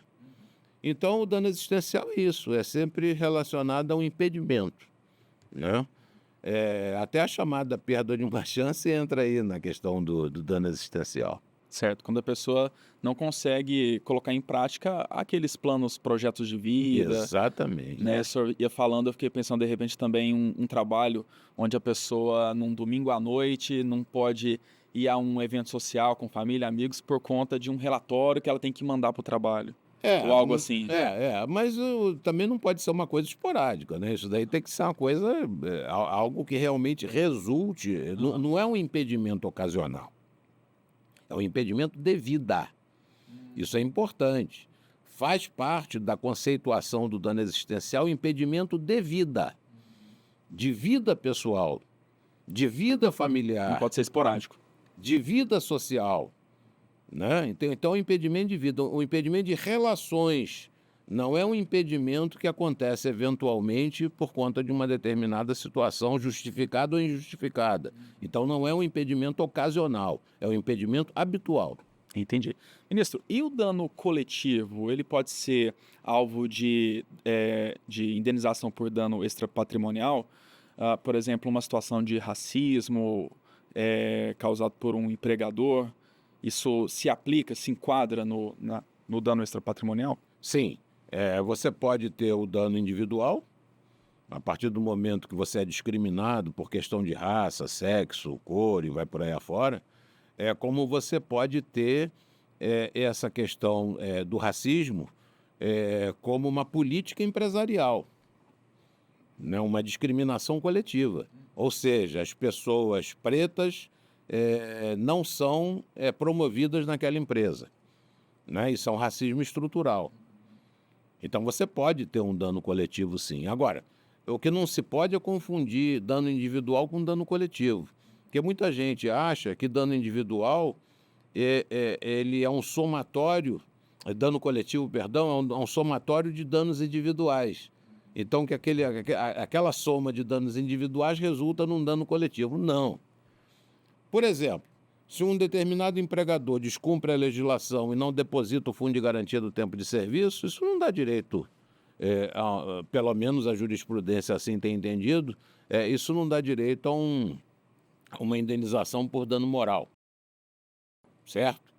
Speaker 2: Então, o dano existencial é isso, é sempre relacionado a um impedimento, né? Até a chamada perda de uma chance entra aí na questão do dano existencial.
Speaker 1: Certo, quando a pessoa não consegue colocar em prática aqueles planos, projetos de vida,
Speaker 2: Exatamente.
Speaker 1: né, o senhor ia falando, eu fiquei pensando de repente também um trabalho onde a pessoa num domingo à noite não pode ir a um evento social com família, amigos, por conta de um relatório que ela tem que mandar para o trabalho, ou
Speaker 2: É,
Speaker 1: algo assim.
Speaker 2: mas também não pode ser uma coisa esporádica, né, isso daí tem que ser uma coisa, algo que realmente resulte, não
Speaker 1: Aham.
Speaker 2: não é um impedimento ocasional, é um impedimento de vida. Isso é importante. Faz parte da conceituação do dano existencial o impedimento de vida pessoal, de vida
Speaker 1: Não
Speaker 2: familiar,
Speaker 1: pode ser esporádico.
Speaker 2: de vida social, né? Então, o impedimento de vida, o impedimento de relações, não é um impedimento que acontece eventualmente por conta de uma determinada situação justificada ou injustificada. Então, não é um impedimento ocasional, é um impedimento habitual.
Speaker 1: Entendi. Ministro, e o dano coletivo, ele pode ser alvo de indenização por dano extrapatrimonial? Por exemplo, uma situação de racismo causado por um empregador, isso se aplica, se enquadra no dano extrapatrimonial?
Speaker 2: Sim, você pode ter o dano individual, a partir do momento que você é discriminado por questão de raça, sexo, cor e vai por aí afora, como você pode ter essa questão do racismo como uma política empresarial, né, uma discriminação coletiva. Ou seja, as pessoas pretas não são promovidas naquela empresa, né? Isso é um racismo estrutural. Então você pode ter um dano coletivo, sim. Agora, o que não se pode é confundir dano individual com dano coletivo, porque muita gente acha que dano individual ele é um somatório, dano coletivo, perdão, é um somatório de danos individuais. Então, que aquela soma de danos individuais resulta num dano coletivo. Não. Por exemplo, se um determinado empregador descumpre a legislação e não deposita o fundo de garantia do tempo de serviço, isso não dá direito, pelo menos a jurisprudência assim tem entendido, isso não dá direito a uma indenização por dano moral, certo?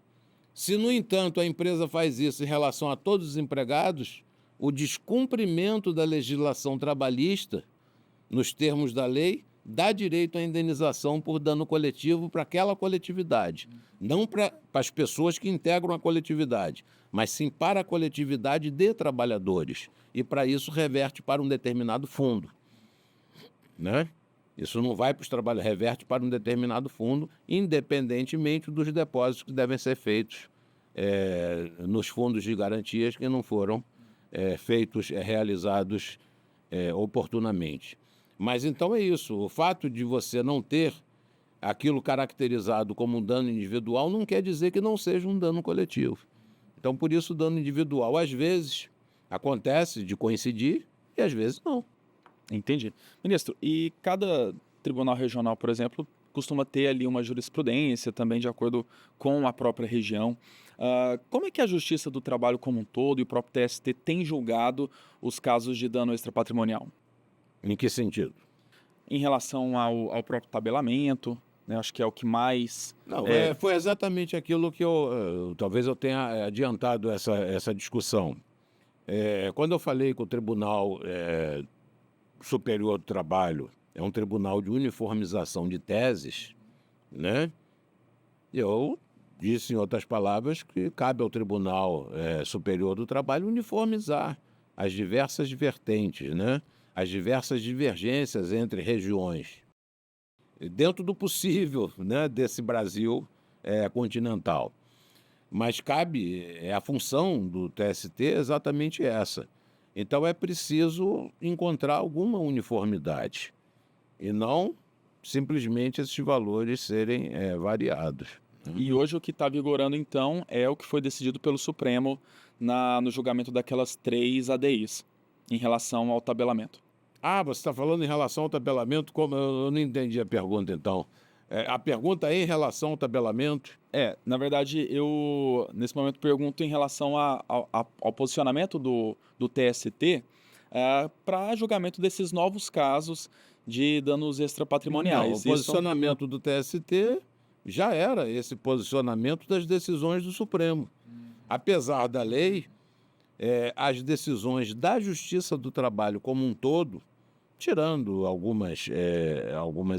Speaker 2: Se, no entanto, a empresa faz isso em relação a todos os empregados, o descumprimento da legislação trabalhista, nos termos da lei, dá direito à indenização por dano coletivo para aquela coletividade. Não para as pessoas que integram a coletividade, mas sim para a coletividade de trabalhadores. E, para isso, reverte para um determinado fundo, né? Isso não vai para os trabalhadores, reverte para um determinado fundo, independentemente dos depósitos que devem ser feitos nos fundos de garantias que não foram realizados oportunamente. Mas então é isso, o fato de você não ter aquilo caracterizado como um dano individual não quer dizer que não seja um dano coletivo. Então, por isso, o dano individual, às vezes, acontece de coincidir e às vezes não.
Speaker 1: Entendi. Ministro, e cada tribunal regional, por exemplo, costuma ter ali uma jurisprudência também de acordo com a própria região. Como é que a Justiça do Trabalho como um todo e o próprio TST tem julgado os casos de dano extrapatrimonial?
Speaker 2: Em que sentido?
Speaker 1: Em relação ao próprio tabelamento, né, acho que é o que mais...
Speaker 2: Não, foi exatamente aquilo que talvez eu tenha adiantado essa discussão. Quando eu falei que o Tribunal Superior do Trabalho é um tribunal de uniformização de teses, né? Eu disse, em outras palavras, que cabe ao Tribunal Superior do Trabalho uniformizar as diversas vertentes, né? As diversas divergências entre regiões, dentro do possível, né, desse Brasil continental. Mas cabe, a função do TST é exatamente essa. Então é preciso encontrar alguma uniformidade e não simplesmente esses valores serem variados.
Speaker 1: E hoje o que está vigorando, então, é o que foi decidido pelo Supremo no julgamento daquelas 3 ADIs, em relação ao tabelamento.
Speaker 2: Ah, você está falando em relação ao tabelamento? Como eu não entendi a pergunta, então. A pergunta é em relação ao tabelamento?
Speaker 1: Na verdade, eu, nesse momento, pergunto em relação ao posicionamento do TST para julgamento desses novos casos de danos
Speaker 2: Não,
Speaker 1: extrapatrimoniais.
Speaker 2: o posicionamento do TST já era esse posicionamento das decisões do Supremo. Apesar da lei, as decisões da Justiça do Trabalho como um todo, tirando algumas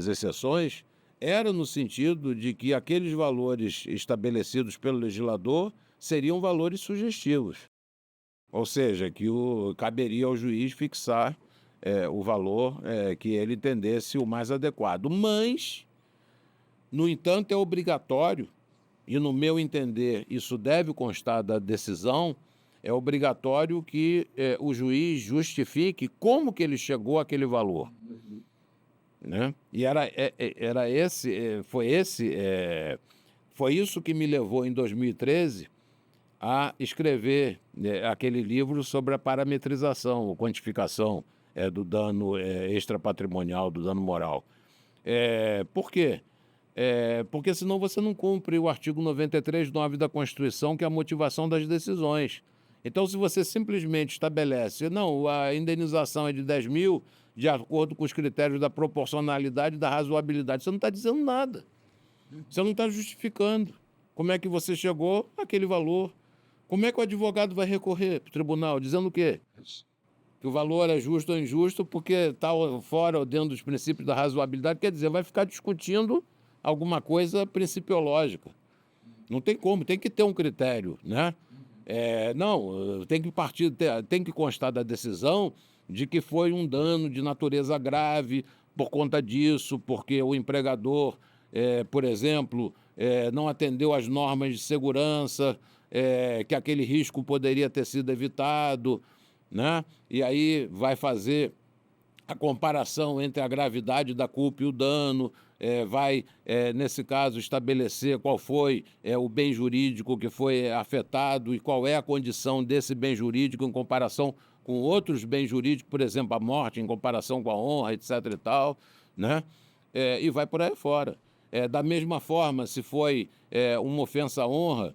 Speaker 2: exceções, era no sentido de que aqueles valores estabelecidos pelo legislador seriam valores sugestivos. Ou seja, que caberia ao juiz fixar o valor que ele entendesse o mais adequado. Mas, no entanto, é obrigatório, e no meu entender isso deve constar da decisão, é obrigatório que o juiz justifique como que ele chegou àquele valor. Né? E foi isso que me levou em 2013 a escrever aquele livro sobre a parametrização, ou quantificação do dano extrapatrimonial, do dano moral. Por quê? Porque senão você não cumpre o artigo 93(9) da Constituição, que é a motivação das decisões. Então, se você simplesmente estabelece, não, a indenização é de 10 mil, de acordo com os critérios da proporcionalidade e da razoabilidade, você não está dizendo nada. Você não está justificando. Como é que você chegou àquele valor? Como é que o advogado vai recorrer para o tribunal? Dizendo o quê? Que o valor é justo ou injusto porque está fora ou dentro dos princípios da razoabilidade. Quer dizer, vai ficar discutindo alguma coisa principiológica. Não tem como, tem que ter um critério, né? Não, tem que constar da decisão de que foi um dano de natureza grave por conta disso, porque o empregador, por exemplo, não atendeu às normas de segurança, que aquele risco poderia ter sido evitado, né? E aí vai fazer a comparação entre a gravidade da culpa e o dano, nesse caso, estabelecer qual foi o bem jurídico que foi afetado e qual é a condição desse bem jurídico em comparação com outros bens jurídicos, por exemplo, a morte em comparação com a honra, etc. e tal, né? E vai por aí fora. Da mesma forma, se foi uma ofensa à honra,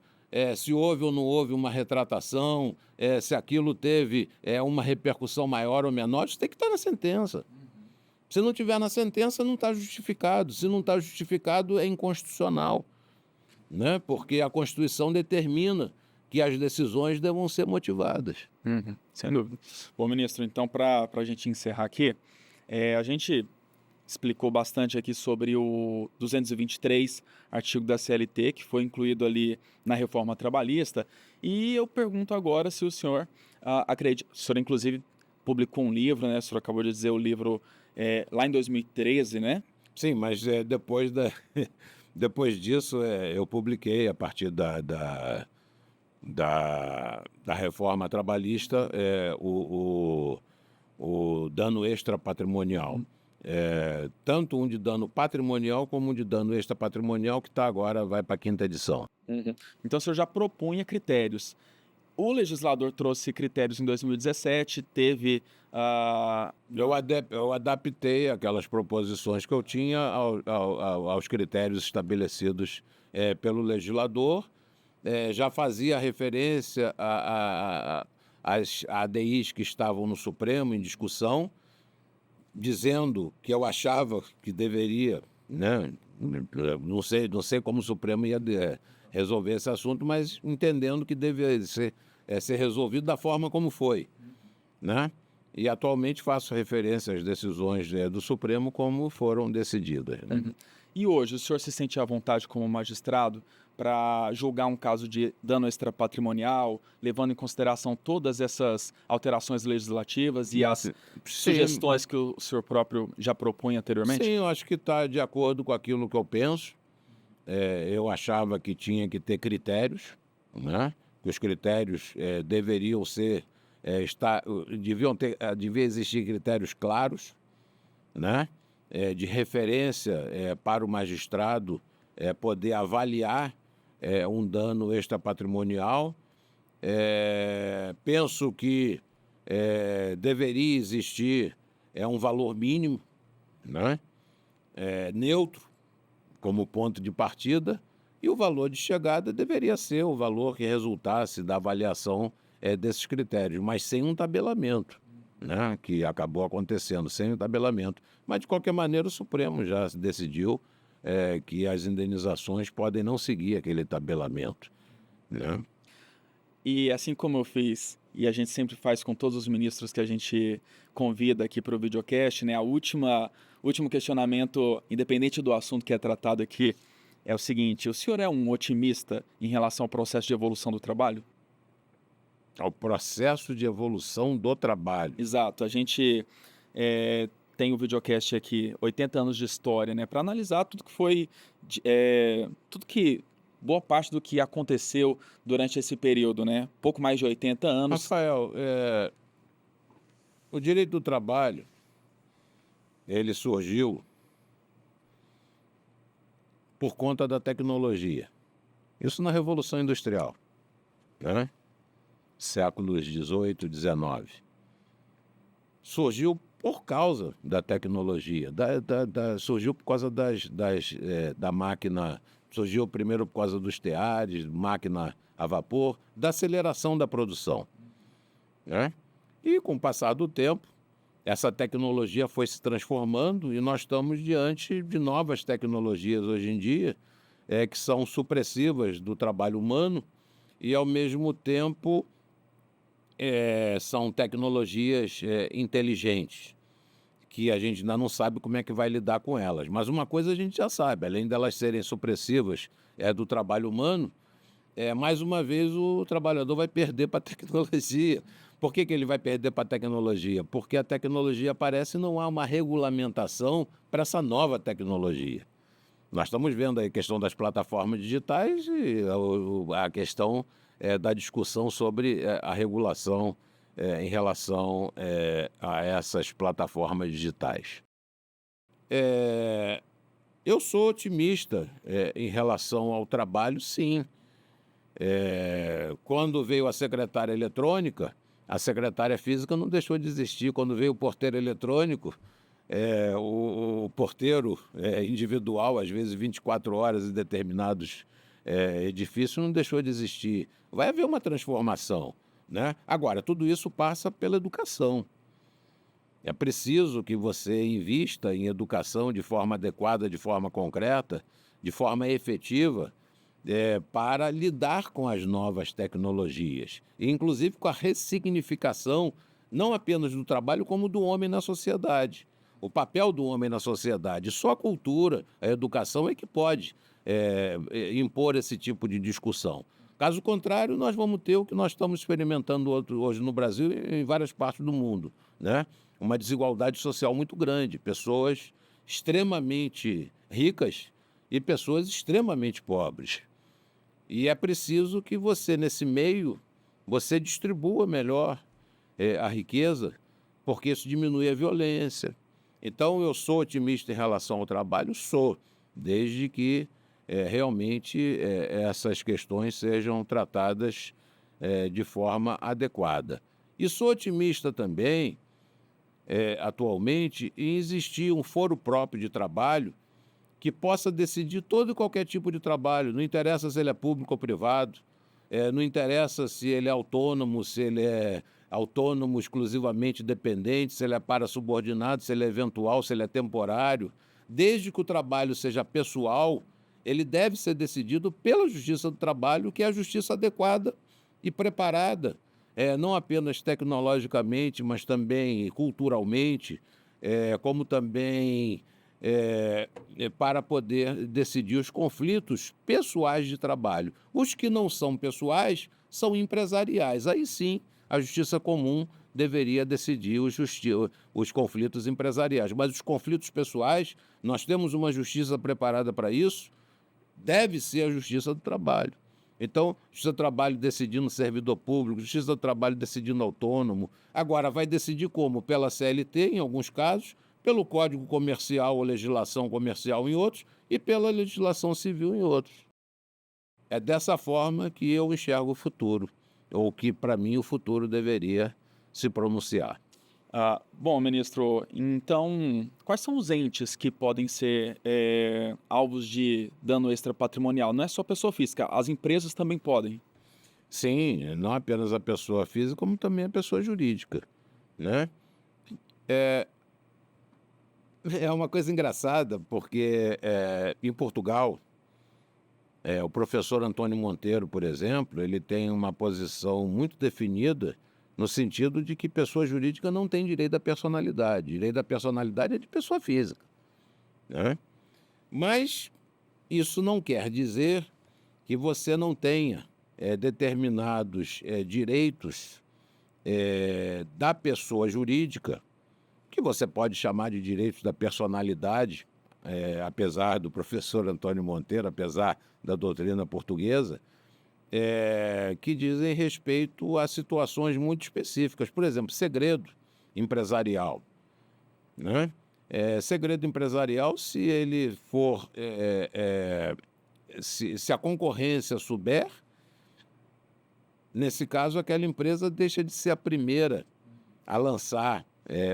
Speaker 2: se houve ou não houve uma retratação, se aquilo teve uma repercussão maior ou menor, isso tem que estar na sentença. Se não tiver na sentença, não está justificado. Se não está justificado, é inconstitucional, né? Porque a Constituição determina que as decisões devam ser motivadas.
Speaker 1: Sem dúvida. Bom, ministro, então, para a gente encerrar aqui, a gente explicou bastante aqui sobre o 223, artigo da CLT, que foi incluído ali na reforma trabalhista, e eu pergunto agora se o senhor acredita, o senhor inclusive publicou um livro, né, o senhor acabou de dizer o livro lá em 2013, né?
Speaker 2: Sim, mas depois disso eu publiquei, a partir da reforma trabalhista, o dano extrapatrimonial. Tanto um de dano patrimonial como um de dano extrapatrimonial, que agora vai para a 5ª edição.
Speaker 1: Então o senhor já propunha critérios. O legislador trouxe critérios em 2017, teve...
Speaker 2: Eu adaptei aquelas proposições que eu tinha aos critérios estabelecidos pelo legislador. Já fazia referência às ADIs que estavam no Supremo em discussão, dizendo que eu achava que deveria, né? Não sei como o Supremo ia resolver esse assunto, mas entendendo que deveria ser resolvido da forma como foi, né? E atualmente faço referência às decisões do Supremo como foram decididas, né?
Speaker 1: E hoje, o senhor se sente à vontade como magistrado para julgar um caso de dano extrapatrimonial, levando em consideração todas essas alterações legislativas e as sugestões que o senhor próprio já propunha anteriormente?
Speaker 2: Sim, eu acho que está de acordo com aquilo que eu penso. Eu achava que tinha que ter critérios, né? Que os critérios deveriam ser, devia existir critérios claros, né? De referência para o magistrado poder avaliar um dano extrapatrimonial. Penso que deveria existir um valor mínimo, né? Neutro, como ponto de partida, e o valor de chegada deveria ser o valor que resultasse da avaliação desses critérios, mas sem um tabelamento, né? Que acabou acontecendo, sem um tabelamento. Mas, de qualquer maneira, o Supremo já decidiu que as indenizações podem não seguir aquele tabelamento, né?
Speaker 1: E assim como eu fiz, e a gente sempre faz com todos os ministros que a gente convida aqui para o videocast, né? O último questionamento, independente do assunto que é tratado aqui, é o seguinte: o senhor é um otimista em relação ao processo de evolução do trabalho?
Speaker 2: Ao processo de evolução do trabalho.
Speaker 1: Exato. A gente tem o videocast aqui, 80 anos de história, né? Para analisar tudo que foi, boa parte do que aconteceu durante esse período, né? Pouco mais de 80 anos.
Speaker 2: Rafael, o direito do trabalho, ele surgiu por conta da tecnologia. Isso na Revolução Industrial, né? Séculos 18, 19. Surgiu por causa da tecnologia, surgiu por causa da máquina, surgiu primeiro por causa dos teares, máquina a vapor, da aceleração da produção, né? E com o passar do tempo, essa tecnologia foi se transformando e nós estamos diante de novas tecnologias hoje em dia, que são supressivas do trabalho humano e, ao mesmo tempo, são tecnologias inteligentes, que a gente ainda não sabe como é que vai lidar com elas. Mas uma coisa a gente já sabe, além delas serem supressivas do trabalho humano, mais uma vez o trabalhador vai perder para a tecnologia. Por que ele vai perder para a tecnologia? Porque a tecnologia aparece e não há uma regulamentação para essa nova tecnologia. Nós estamos vendo aí a questão das plataformas digitais e a questão da discussão sobre a regulação em relação a essas plataformas digitais. Eu sou otimista em relação ao trabalho, sim. Quando veio a secretária eletrônica, a secretária física não deixou de existir. Quando veio o porteiro eletrônico, o porteiro individual, às vezes 24 horas em determinados edifícios, não deixou de existir. Vai haver uma transformação, né? Agora, tudo isso passa pela educação. É preciso que você invista em educação de forma adequada, de forma concreta, de forma efetiva, para lidar com as novas tecnologias, e inclusive com a ressignificação, não apenas do trabalho, como do homem na sociedade. O papel do homem na sociedade, só a cultura, a educação é que pode impor esse tipo de discussão. Caso contrário, nós vamos ter o que nós estamos experimentando hoje no Brasil e em várias partes do mundo, né? Uma desigualdade social muito grande, pessoas extremamente ricas e pessoas extremamente pobres. E é preciso que você, nesse meio, você distribua melhor a riqueza, porque isso diminui a violência. Então, eu sou otimista em relação ao trabalho? Sou, desde que realmente essas questões sejam tratadas de forma adequada. E sou otimista também, atualmente, em existir um foro próprio de trabalho que possa decidir todo e qualquer tipo de trabalho. Não interessa se ele é público ou privado, não interessa se ele é autônomo, se ele é autônomo exclusivamente dependente, se ele é parasubordinado, se ele é eventual, se ele é temporário. Desde que o trabalho seja pessoal, ele deve ser decidido pela Justiça do Trabalho, que é a justiça adequada e preparada, não apenas tecnologicamente, mas também culturalmente, como também para poder decidir os conflitos pessoais de trabalho. Os que não são pessoais são empresariais. Aí sim, a justiça comum deveria decidir os conflitos empresariais. Mas os conflitos pessoais, nós temos uma justiça preparada para isso, deve ser a Justiça do Trabalho. Então, Justiça do Trabalho decidindo servidor público, Justiça do Trabalho decidindo autônomo. Agora, vai decidir como? Pela CLT, em alguns casos, pelo Código Comercial ou legislação comercial em outros, e pela legislação civil em outros. É dessa forma que eu enxergo o futuro, ou que, para mim, o futuro deveria se pronunciar.
Speaker 1: Bom, ministro, então, quais são os entes que podem ser alvos de dano extrapatrimonial? Não é só pessoa física, as empresas também podem.
Speaker 2: Sim, não apenas a pessoa física, como também a pessoa jurídica, né? É uma coisa engraçada, porque em Portugal, o professor Antônio Monteiro, por exemplo, ele tem uma posição muito definida no sentido de que pessoa jurídica não tem direito à personalidade. Direito à personalidade é de pessoa física, né? Mas isso não quer dizer que você não tenha determinados direitos da pessoa jurídica, que você pode chamar de direitos da personalidade, apesar do professor Antônio Monteiro, apesar da doutrina portuguesa, que dizem respeito a situações muito específicas. Por exemplo, segredo empresarial, né? Segredo empresarial, se ele for, se a concorrência souber, nesse caso, aquela empresa deixa de ser a primeira a lançar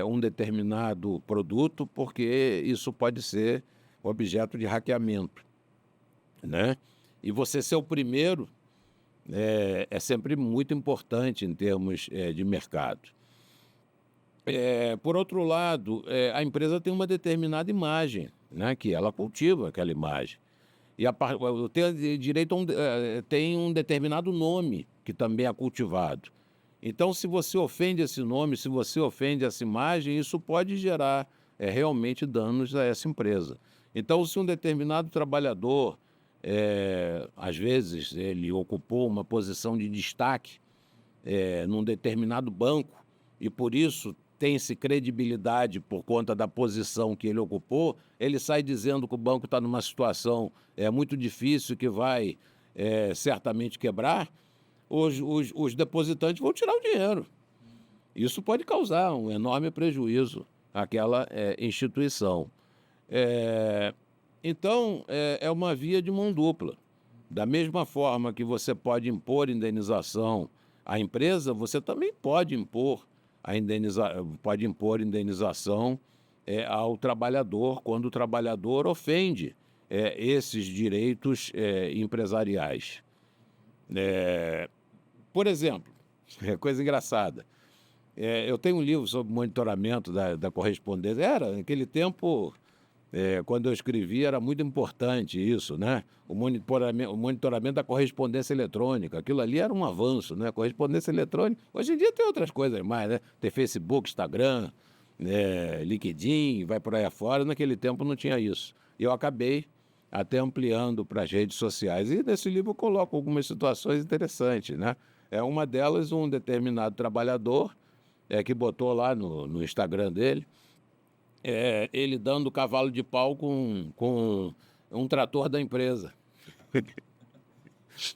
Speaker 2: um determinado produto, porque isso pode ser objeto de hackeamento, né? E você ser o primeiro é sempre muito importante em termos de mercado. Por outro lado, a empresa tem uma determinada imagem, né, que ela cultiva aquela imagem. E tem direito tem um determinado nome que também é cultivado. Então, se você ofende esse nome, se você ofende essa imagem, isso pode gerar realmente danos a essa empresa. Então, se um determinado trabalhador, às vezes, ele ocupou uma posição de destaque num determinado banco e, por isso, tem-se credibilidade por conta da posição que ele ocupou, ele sai dizendo que o banco está numa situação muito difícil, que vai certamente quebrar, os depositantes vão tirar o dinheiro. Isso pode causar um enorme prejuízo àquela instituição. Então, é uma via de mão dupla. Da mesma forma que você pode impor indenização à empresa, você também pode impor indenização ao trabalhador, quando o trabalhador ofende esses direitos empresariais. Por exemplo, coisa engraçada, eu tenho um livro sobre monitoramento da correspondência. Naquele tempo, quando eu escrevi, era muito importante isso, né? O monitoramento da correspondência eletrônica. Aquilo ali era um avanço, né? Correspondência eletrônica. Hoje em dia tem outras coisas mais, né? Tem Facebook, Instagram, LinkedIn, vai por aí afora. Naquele tempo não tinha isso. E eu acabei até ampliando para as redes sociais. E nesse livro eu coloco algumas situações interessantes, né? Uma delas, um determinado trabalhador que botou lá no Instagram dele, ele dando cavalo de pau com um trator da empresa.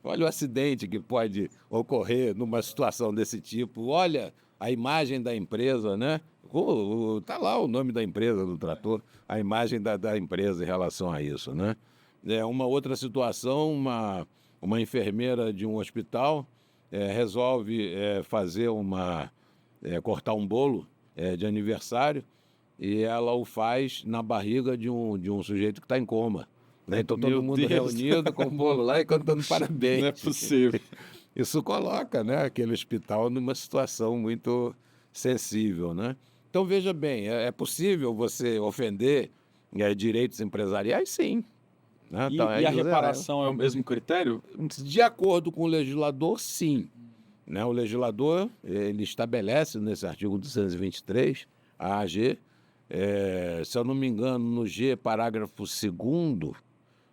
Speaker 2: Olha o acidente que pode ocorrer numa situação desse tipo. Olha a imagem da empresa, né? Tá lá o nome da empresa do trator, a imagem da empresa em relação a isso, né? Uma outra situação, uma enfermeira de um hospital resolve fazer cortar um bolo de aniversário, e ela o faz na barriga de um sujeito que está em coma, né? Então todo mundo reunido com o bolo lá e cantando parabéns.
Speaker 1: Não é possível.
Speaker 2: Isso coloca, né, aquele hospital numa situação muito sensível, né? Então veja bem, é possível você ofender direitos empresariais? Sim. Né?
Speaker 1: E
Speaker 2: Então,
Speaker 1: a reparação é o mesmo critério?
Speaker 2: de acordo com o legislador, sim. Né? O legislador ele estabelece nesse artigo 223, a AG, se eu não me engano, no G, parágrafo 2º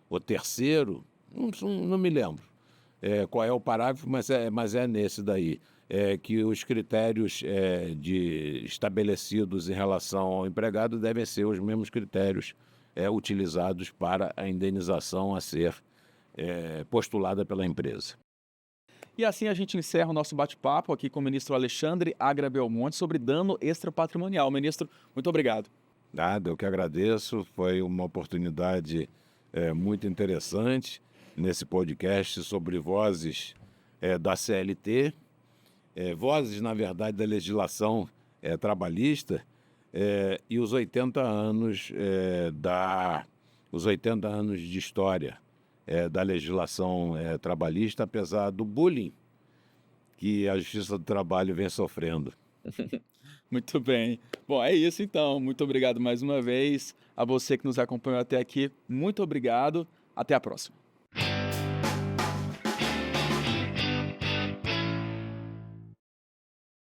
Speaker 2: ou 3º, não me lembro qual é o parágrafo, mas é nesse daí, que os critérios estabelecidos em relação ao empregado devem ser os mesmos critérios utilizados para a indenização a ser postulada pela empresa.
Speaker 1: E assim a gente encerra o nosso bate-papo aqui com o ministro Alexandre Agra Belmonte sobre dano extrapatrimonial. Ministro, muito obrigado.
Speaker 2: Nada, eu que agradeço. Foi uma oportunidade muito interessante nesse podcast sobre vozes da CLT, vozes, na verdade, da legislação trabalhista e os 80 anos os 80 anos de história da legislação trabalhista, apesar do bullying que a Justiça do Trabalho vem sofrendo.
Speaker 1: Muito bem. Bom, é isso então. Muito obrigado mais uma vez. A você que nos acompanhou até aqui, muito obrigado. Até a próxima.